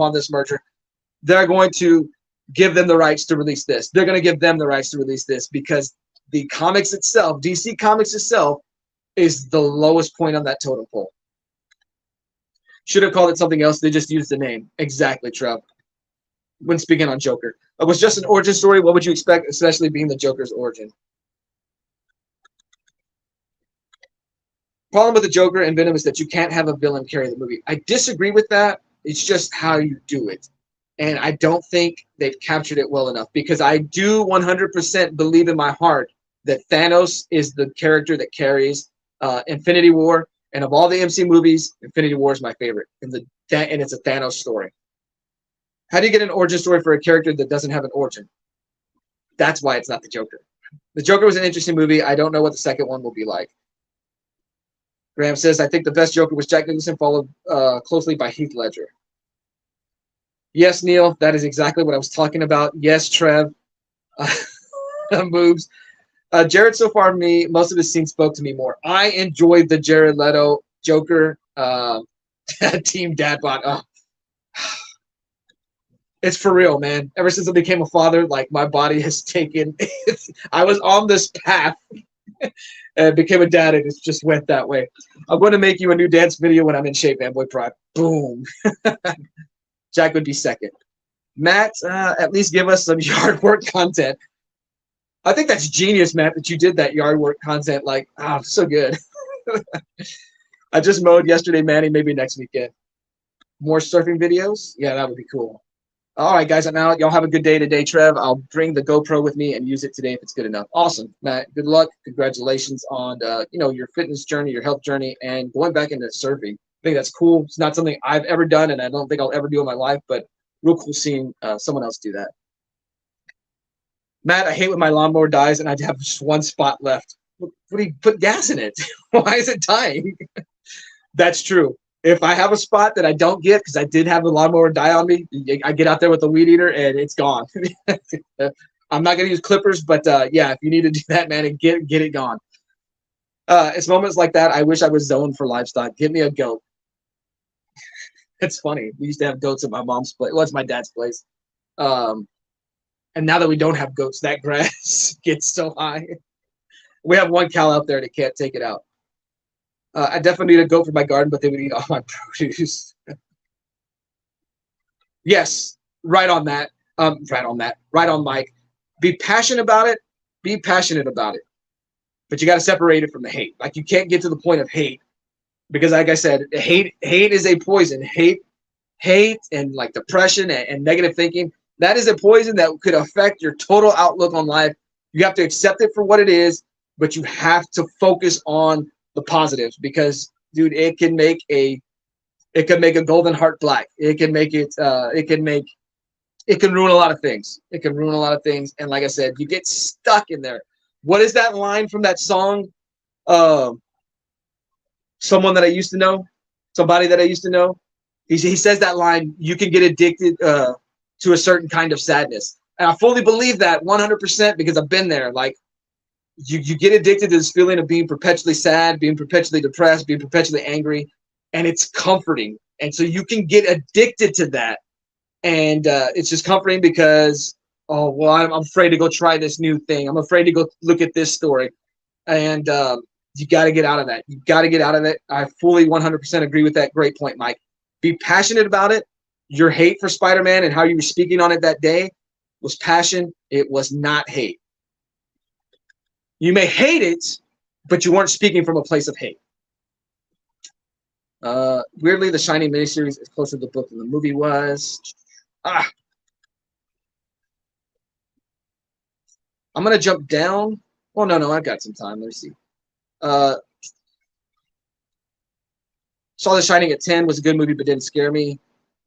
they're going to give them the rights to release this. They're going to give them the rights to release this because the comics itself, DC Comics itself, is the lowest point on that totem pole. Should have called it something else. They just used the name. Exactly, Trev. When speaking on Joker. It was just an origin story. What would you expect, especially being the Joker's origin? Problem with the Joker and Venom is that you can't have a villain carry the movie. I disagree with that. It's just how you do it. And I don't think they've captured it well enough because I do 100% believe in my heart that Thanos is the character that carries Infinity War. And of all the MC movies, Infinity War is my favorite. And it's a Thanos story. How do you get an origin story for a character that doesn't have an origin? That's why it's not the Joker. The Joker was an interesting movie. I don't know what the second one will be like. Graham says, I think the best Joker was Jack Nicholson, followed closely by Heath Ledger. Yes, Neil, that is exactly what I was talking about. Yes, Trev. Moves. Jared, so far, most of his scenes spoke to me more. I enjoyed the Jared Leto Joker Team Dadbot. Oh. It's for real, man. Ever since I became a father, like my body has taken. I was on this path. And became a dad, and it just went that way. I'm going to make you a new dance video when I'm in shape, Fanboy Prime. Boom. Jack would be second. Matt, at least give us some yard work content. I think that's genius, Matt, that you did that yard work content. Like, so good. I just mowed yesterday, Manny. Maybe next weekend. More surfing videos? Yeah, that would be cool. All right, guys. Now, y'all have a good day today, Trev. I'll bring the GoPro with me and use it today if it's good enough. Awesome, Matt. Good luck. Congratulations on your fitness journey, your health journey, and going back into surfing. I think that's cool. It's not something I've ever done, and I don't think I'll ever do in my life, but real cool seeing someone else do that. Matt, I hate when my lawnmower dies and I have just one spot left. What do you put gas in it? Why is it dying? That's true. If I have a spot that I don't get because I did have a lawnmower die on me, I get out there with a weed eater and it's gone. I'm not going to use clippers, but yeah, if you need to do that, man, and get it gone. It's moments like that. I wish I was zoned for livestock. Give me a goat. It's funny. We used to have goats at my mom's place. Well, it's my dad's place. And now that we don't have goats, that grass gets so high. We have one cow out there that can't take it out. I definitely need a goat for my garden, but they would eat all my produce. Yes, right on that. Right on, Mike. Be passionate about it. Be passionate about it. But you got to separate it from the hate. Like, you can't get to the point of hate. Because, like I said, hate is a poison. Hate and like depression and negative thinking. That is a poison that could affect your total outlook on life. You have to accept it for what it is, but you have to focus on the positives because, dude, it can make a golden heart black. It can make it. It can ruin a lot of things. It can ruin a lot of things. And like I said, you get stuck in there. What is that line from that song? Someone that I used to know, somebody that I used to know. He says that line. You can get addicted to a certain kind of sadness. And I fully believe that 100% because I've been there. Like you get addicted to this feeling of being perpetually sad, being perpetually depressed, being perpetually angry, and it's comforting. And so you can get addicted to that. And it's just comforting because, oh, well, I'm afraid to go try this new thing. I'm afraid to go look at this story. And you got to get out of that. You got to get out of it. I fully 100% agree with that. Great point, Mike. Be passionate about it. Your hate for Spider-Man and how you were speaking on it that day was passion. It was not hate. You may hate it, but you weren't speaking from a place of hate. Weirdly, the Shining miniseries is closer to the book than the movie was. I'm going to jump down. Oh, no, I've got some time. Let me see. Saw The Shining at 10, was a good movie, but didn't scare me.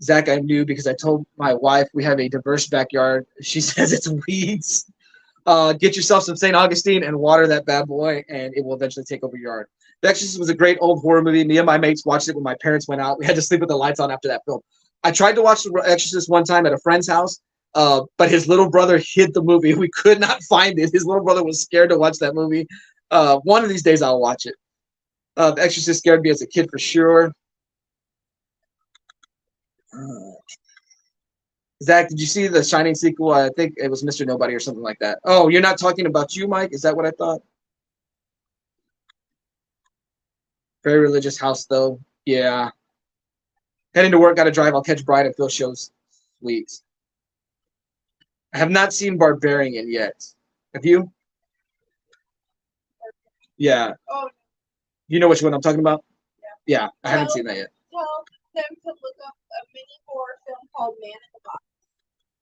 Zach, I knew because I told my wife we have a diverse backyard. She says it's weeds. Get yourself some St. Augustine and water that bad boy, and it will eventually take over your yard. The Exorcist was a great old horror movie. Me and my mates watched it when my parents went out. We had to sleep with the lights on after that film. I tried to watch The Exorcist one time at a friend's house, but his little brother hid the movie. We could not find it. His little brother was scared to watch that movie. One of these days I'll watch it. The Exorcist scared me as a kid for sure. Zach, did you see the Shining sequel? I think it was Mr. Nobody or something like that. Oh, you're not talking about you, Mike? Is that what I thought? Very religious house, though. Yeah. Heading to work, got to drive. I'll catch Bride and Phil shows. Sweet. I have not seen Barbarian yet. Have you? Yeah. Oh. You know which one I'm talking about? Yeah. Yeah, I haven't seen that yet. Tell them to look up a mini horror film called Man in the Box.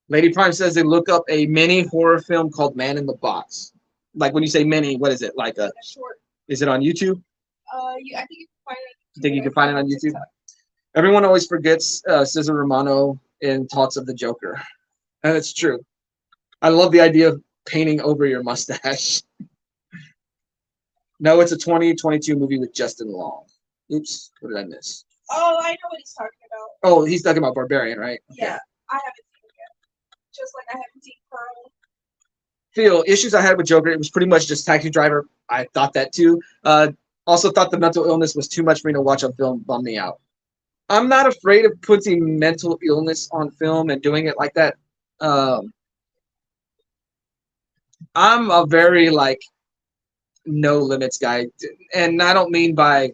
Lady Prime says they look up a mini horror film called Man in the Box. Like when you say mini, what is it? Like a short. Is it on YouTube? I think you can find it. You think you can find it on YouTube? Everyone always forgets Cesar Romano in Thoughts of the Joker. And it's true. I love the idea of painting over your mustache. No, it's a 2022 movie with Justin Long. Oops, what did I miss? Oh, I know what he's talking about. Oh, he's talking about Barbarian, right? Okay. Yeah, I haven't seen it yet. Just like I haven't seen Pearl. Phil, issues I had with Joker, it was pretty much just Taxi Driver. I thought that too. Also thought the mental illness was too much for me to watch on film, bummed me out. I'm not afraid of putting mental illness on film and doing it like that. I'm a very no limits guy, and I don't mean by.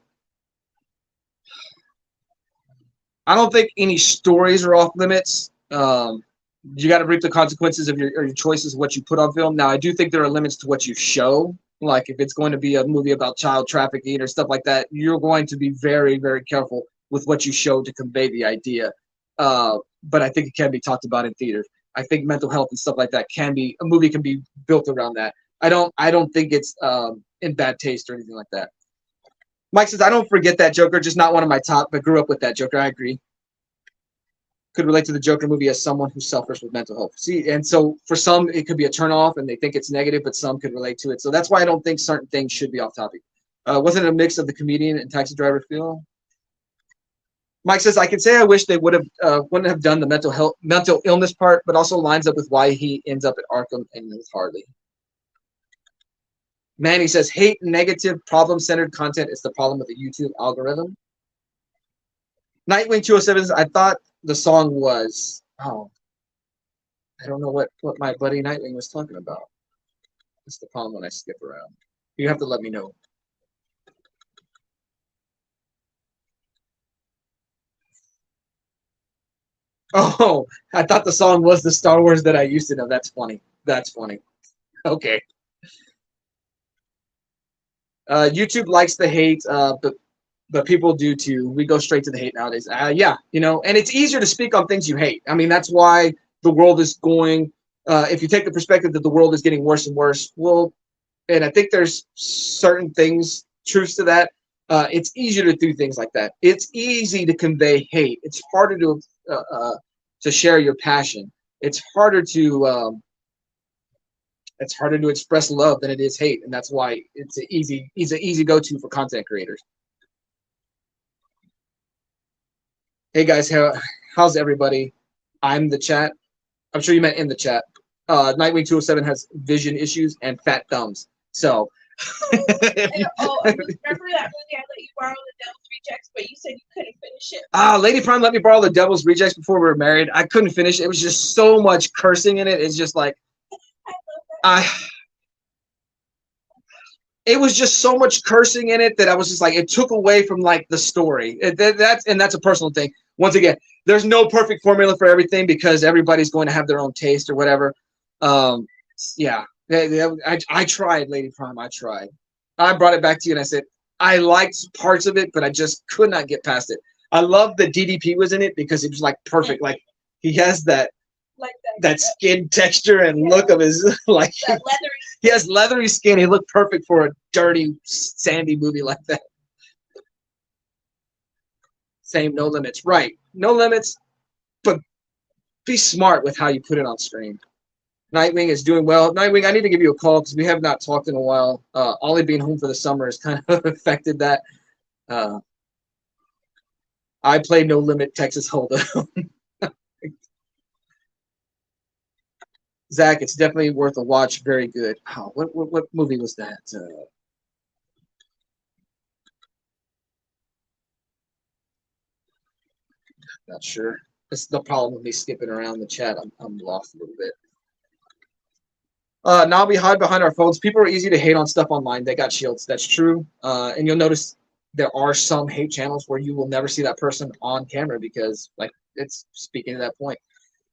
I don't think any stories are off limits. You got to reap the consequences of your choices, what you put on film. Now, I do think there are limits to what you show. Like if it's going to be a movie about child trafficking or stuff like that, you're going to be very, very careful with what you show to convey the idea. But I think it can be talked about in theaters. I think mental health and stuff like that a movie can be built around that. I don't think it's in bad taste or anything like that. Mike says, I don't forget that Joker, just not one of my top, but grew up with that Joker. I agree. Could relate to the Joker movie as someone who suffers with mental health. See, and so for some, it could be a turnoff and they think it's negative, but some could relate to it. So that's why I don't think certain things should be off topic. Wasn't it a mix of the comedian and Taxi Driver feel? Mike says, I can say I wish they wouldn't have done the mental illness part, but also lines up with why he ends up at Arkham and with Harley. Manny says, hate negative, problem-centered content is the problem with the YouTube algorithm. Nightwing 207 says, I thought the song was, I don't know what my buddy Nightwing was talking about. That's the problem when I skip around. You have to let me know. Oh, I thought the song was the Star Wars that I used to know. That's funny. That's funny. Okay. YouTube likes the hate, but people do too. We go straight to the hate nowadays. Yeah, and it's easier to speak on things you hate. I mean, that's why the world is going, if you take the perspective that the world is getting worse and worse, well, and I think there's certain things, truths to that. It's easier to do things like that. It's easy to convey hate. It's harder to share your passion. It's harder to express love than it is hate, and that's why it's an easy go-to for content creators. Hey guys, how's everybody? I'm the chat. I'm sure you meant in the chat. Nightwing 207 has vision issues and fat thumbs. So remember that movie I let you borrow the Devil's Rejects, but you said you couldn't finish it. Lady Prime let me borrow the Devil's Rejects before we were married. I couldn't finish it. It was just so much cursing in it. It's just like it was just so much cursing in it that I was just like, it took away from like the story. That's a personal thing. Once again, there's no perfect formula for everything because everybody's going to have their own taste or whatever. Yeah, I tried, Lady Prime. I tried. I brought it back to you and I said I liked parts of it, but I just could not get past it. I love that DDP was in it because it was like perfect. Like he has that skin texture and look of his like that leathery. He has leathery skin. He looked perfect for a dirty, sandy movie like that. Same, No Limits. Right. No Limits, but be smart with how you put it on screen. Nightwing is doing well. Nightwing, I need to give you a call because we have not talked in a while. Ollie being home for the summer has kind of affected that. I play No Limit Texas Hold'em. Zach, it's definitely worth a watch. Very good. Oh, what movie was that? Not sure. That's the problem with me skipping around the chat. I'm lost a little bit. Now we hide behind our phones. People are easy to hate on stuff online. They got shields. That's true. And you'll notice there are some hate channels where you will never see that person on camera because, like, it's speaking to that point.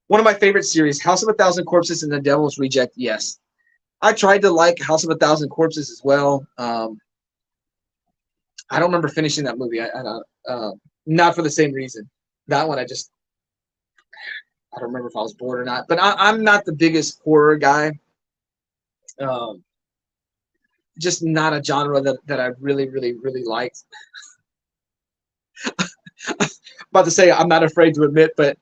One of my favorite series, House of a Thousand Corpses and The Devil's Reject. Yes, I tried to like House of a Thousand Corpses as well. I don't remember finishing that movie. Not for the same reason. That one I don't remember if I was bored or not. But I'm not the biggest horror guy. Just not a genre that I really, really, really liked. About to say I'm not afraid to admit, but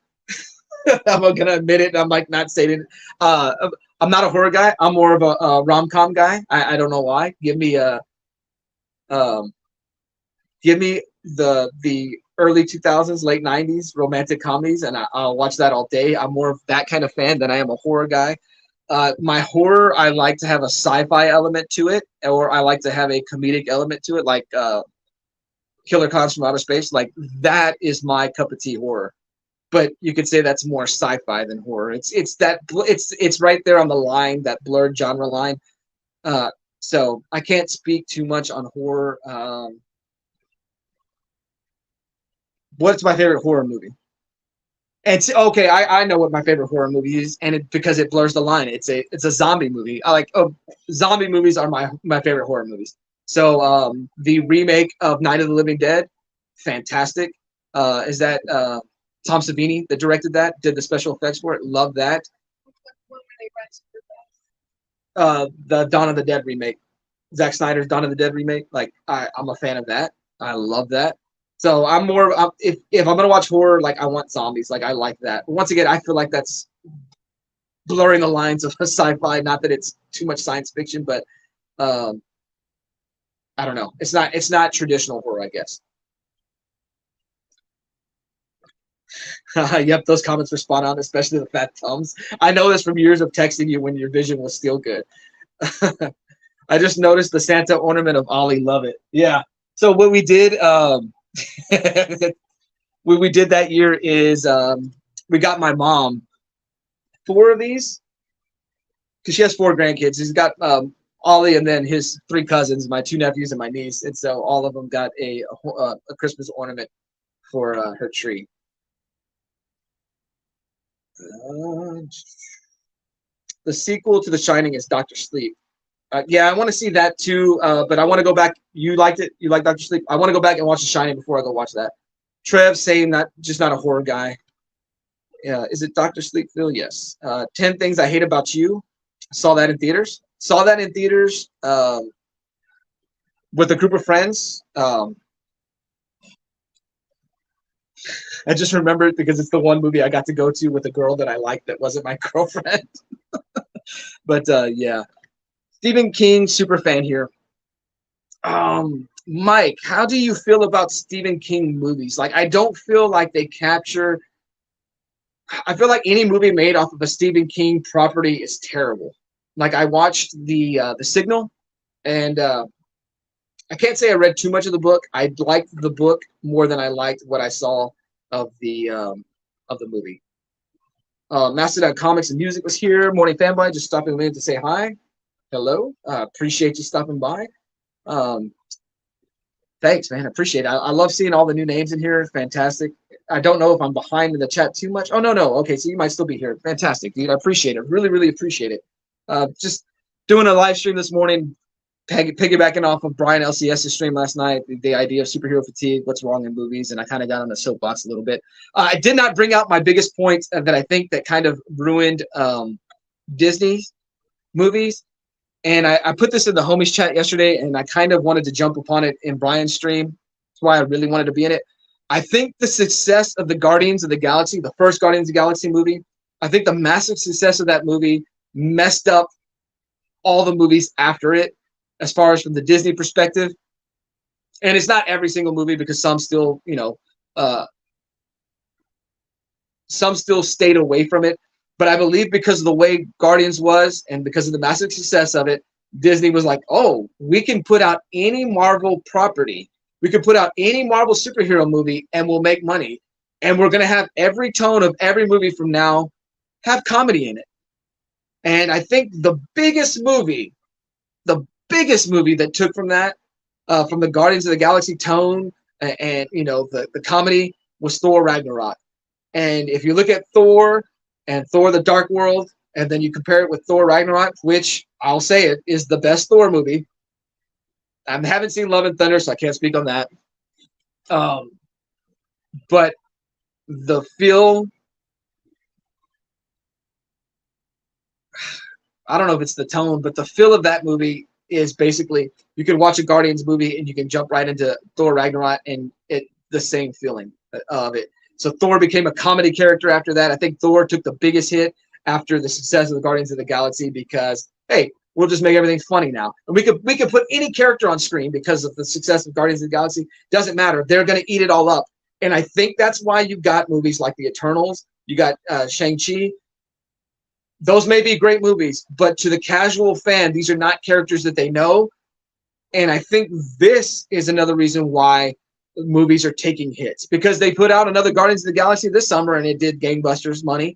I'm gonna admit it. I'm like not saying it. I'm not a horror guy. I'm more of a rom-com guy. I don't know why. Give me the early 2000s, late 90s romantic comedies, and I'll watch that all day. I'm more of that kind of fan than I am a horror guy. My horror, I like to have a sci-fi element to it, or I like to have a comedic element to it, like Killer Clowns from Outer Space. Like that is my cup of tea horror. But you could say that's more sci-fi than horror. It's right there on the line, that blurred genre line. So I can't speak too much on horror. What's my favorite horror movie? It's okay. I know what my favorite horror movie is, and because it blurs the line. It's a zombie movie. Zombie movies are my favorite horror movies. So the remake of Night of the Living Dead, fantastic. Is that Tom Savini that directed that? Did the special effects for it? Love that. The Dawn of the Dead remake, Zack Snyder's Dawn of the Dead remake. Like I'm a fan of that. I love that. So I'm more if I'm gonna watch horror, like I want zombies. Like I like that. But once again, I feel like that's blurring the lines of sci-fi. Not that it's too much science fiction, but I don't know. It's not traditional horror, I guess. Yep, those comments were spot on, especially the fat thumbs. I know this from years of texting you when your vision was still good. I just noticed the Santa ornament of Ollie. Love it. Yeah. So what we did, what we did that year is we got my mom 4 of these because she has 4 grandkids. He's got Ollie and then his 3 cousins, my 2 nephews and my niece, and so all of them got a Christmas ornament for her tree. The sequel to The Shining is Dr. Sleep. Yeah, I want to see that too, but I want to go back. You liked it? You like Dr. Sleep? I want to go back and watch The Shining before I go watch that. Trev saying that just not a horror guy. Is it Dr. Sleepfield? Yes. 10 Things I Hate About You. Saw that in theaters. Saw that in theaters with a group of friends. I just remember it because it's the one movie I got to go to with a girl that I liked that wasn't my girlfriend. But yeah, Stephen King, super fan here. Mike, how do you feel about Stephen King movies? Like, I don't feel like they capture. I feel like any movie made off of a Stephen King property is terrible. Like, I watched the Signal, and I can't say I read too much of the book. I liked the book more than I liked what I saw of the movie. Mastodon Comics and Music was here. Morning Fanboy, just stopping in to say hi. Hello. Appreciate you stopping by. Thanks, man. Appreciate it. I love seeing all the new names in here. Fantastic. I don't know if I'm behind in the chat too much. Oh, no. Okay, so you might still be here. Fantastic, dude. I appreciate it. Really, really appreciate it. Just doing a live stream this morning, piggybacking off of Brian LCS's stream last night, the idea of superhero fatigue, what's wrong in movies, and I kind of got on the soapbox a little bit. I did not bring out my biggest point that I think that kind of ruined Disney's movies. And I put this in the homies chat yesterday, and I kind of wanted to jump upon it in Brian's stream. That's why I really wanted to be in it. I think the success of the Guardians of the Galaxy, the first Guardians of the Galaxy movie, I think the massive success of that movie messed up all the movies after it, as far as from the Disney perspective. And it's not every single movie, because some still, some still stayed away from it. But I believe because of the way Guardians was and because of the massive success of it, Disney was like, oh, we can put out any Marvel property. We can put out any Marvel superhero movie and we'll make money. And we're going to have every tone of every movie from now have comedy in it. And I think the biggest movie that took from that, from the Guardians of the Galaxy tone and the comedy, was Thor Ragnarok. And if you look at Thor and Thor the Dark World, and then you compare it with Thor Ragnarok, which I'll say it is the best Thor movie. I haven't seen Love and Thunder, so I can't speak on that. But the feel, I don't know if it's the tone, but the feel of that movie is basically, you can watch a Guardians movie and you can jump right into Thor Ragnarok and the same feeling of it. So Thor became a comedy character after that. I think Thor took the biggest hit after the success of the Guardians of the Galaxy because, hey, we'll just make everything funny now. And we could put any character on screen because of the success of Guardians of the Galaxy. Doesn't matter. They're going to eat it all up. And I think that's why you got movies like The Eternals. You got Shang-Chi. Those may be great movies, but to the casual fan, these are not characters that they know. And I think this is another reason why movies are taking hits, because they put out another Guardians of the Galaxy this summer and it did gangbusters money.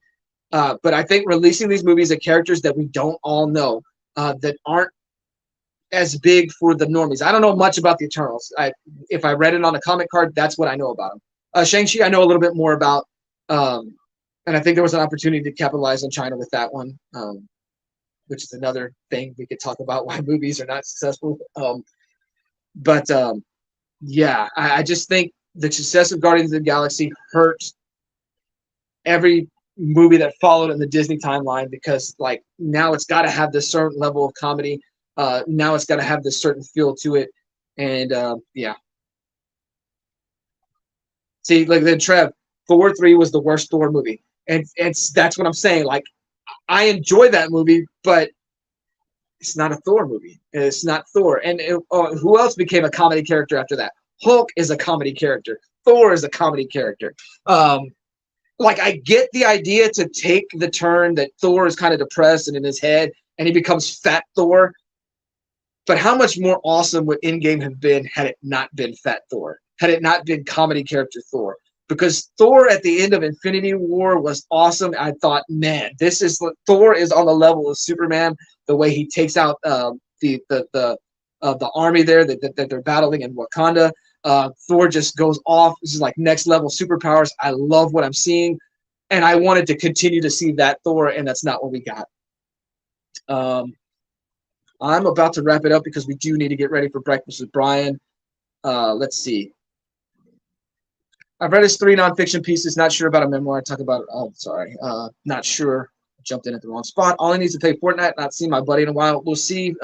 But I think releasing these movies of characters that we don't all know, that aren't as big for the normies. I don't know much about the Eternals. If I read it on a comic card, that's what I know about them. Shang-Chi, I know a little bit more about, and I think there was an opportunity to capitalize on China with that one, which is another thing we could talk about why movies are not successful. Yeah, I just think the success of Guardians of the Galaxy hurt every movie that followed in the Disney timeline, because like now it's got to have this certain level of comedy. Now it's got to have this certain feel to it. And yeah. See, like then Trev, Thor 3 was the worst Thor movie. And that's what I'm saying. Like, I enjoy that movie, but it's not a Thor movie. It's not Thor. And who else became a comedy character after that? Hulk is a comedy character. Thor is a comedy character. Like, I get the idea to take the turn that Thor is kind of depressed and in his head, and he becomes Fat Thor. But how much more awesome would Endgame have been had it not been Fat Thor? Had it not been comedy character Thor? Because Thor at the end of Infinity War was awesome. I thought, man, Thor is on the level of Superman. The way he takes out the army there that they're battling in Wakanda. Thor just goes off. This is like next level superpowers. I love what I'm seeing, and I wanted to continue to see that Thor, and that's not what we got. I'm about to wrap it up because we do need to get ready for breakfast with Brian. Let's see. I've read his 3 nonfiction pieces. Not sure about a memoir. I talk about. Oh, sorry. Not sure. Jumped in at the wrong spot. All he needs to play Fortnite. Not seen my buddy in a while. We'll see.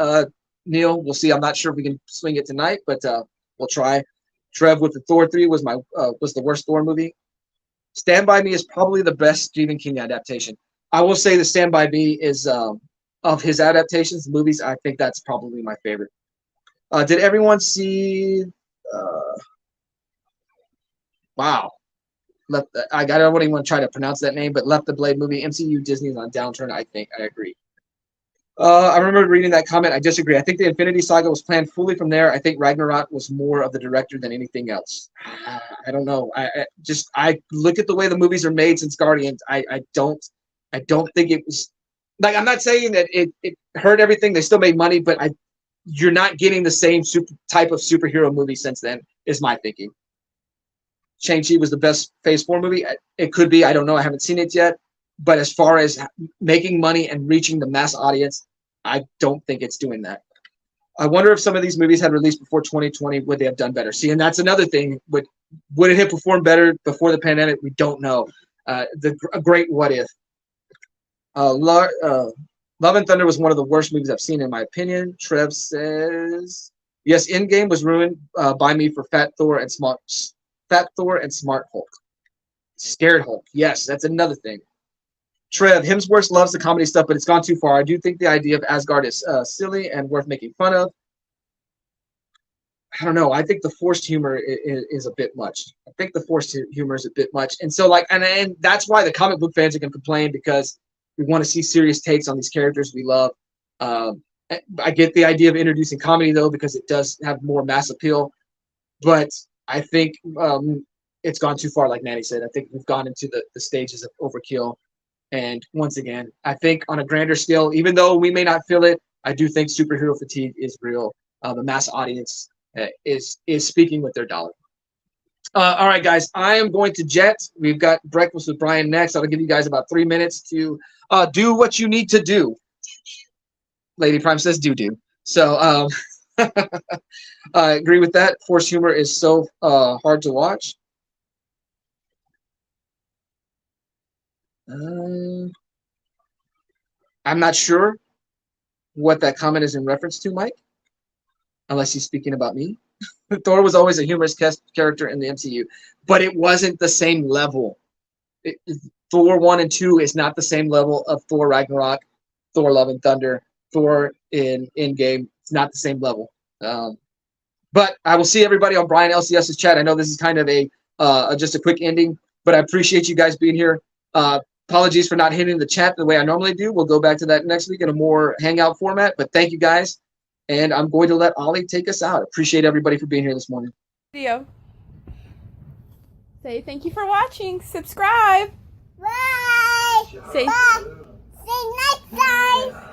Neil. We'll see. I'm not sure if we can swing it tonight, but we'll try. Trev with the Thor 3 was the worst Thor movie. Stand By Me is probably the best Stephen King adaptation. I will say the Stand By Me is of his adaptations, movies. I think that's probably my favorite. Did everyone see? Wow. I don't even want to try to pronounce that name, but Left the Blade movie. MCU Disney is on downturn. I think I agree. I remember reading that comment. I disagree. I think the Infinity Saga was planned fully from there. I think Ragnarok was more of the director than anything else. I don't know. I look at the way the movies are made since Guardians. I don't think it was like, I'm not saying that it hurt everything. They still made money, but you're not getting the same type of superhero movie since then, is my thinking. Shang-Chi was the best Phase 4 movie. It could be. I don't know. I haven't seen it yet. But as far as making money and reaching the mass audience, I don't think it's doing that. I wonder if some of these movies had released before 2020, would they have done better? See, and that's another thing. Would it have performed better before the pandemic? We don't know. A great what if. Love and Thunder was one of the worst movies I've seen, in my opinion. Trev says, yes, Endgame was ruined by me for Fat Thor and Smart Hulk. Scared Hulk. Yes, that's another thing. Trev, Hemsworth loves the comedy stuff, but it's gone too far. I do think the idea of Asgard is silly and worth making fun of. I don't know. I think the forced humor is a bit much. I think the forced humor is a bit much. And so, and that's why the comic book fans are going to complain, because we want to see serious takes on these characters we love. I get the idea of introducing comedy, though, because it does have more mass appeal. But I think it's gone too far, like Manny said. I think we've gone into the stages of overkill. And once again, I think on a grander scale, even though we may not feel it, I do think superhero fatigue is real. The mass audience is speaking with their dollar. All right, guys, I am going to jet. We've got Breakfast with Brian next. I'll give you guys about 3 minutes to do what you need to do. Lady Prime says do. So I agree with that. Forced humor is so hard to watch. I'm not sure what that comment is in reference to, Mike, unless he's speaking about me. Thor was always a humorous character in the MCU, but it wasn't the same level. Thor 1 and 2 is not the same level of Thor Ragnarok, Thor Love and Thunder, Thor in Endgame. It's not the same level. But I will see everybody on Brian LCS's chat. I know this is kind of just a quick ending, but I appreciate you guys being here. Apologies for not hitting the chat the way I normally do. We'll go back to that next week in a more hangout format. But thank you guys. And I'm going to let Ollie take us out. Appreciate everybody for being here this morning. Video. Say thank you for watching. Subscribe. Bye. Say Bye. See you next time.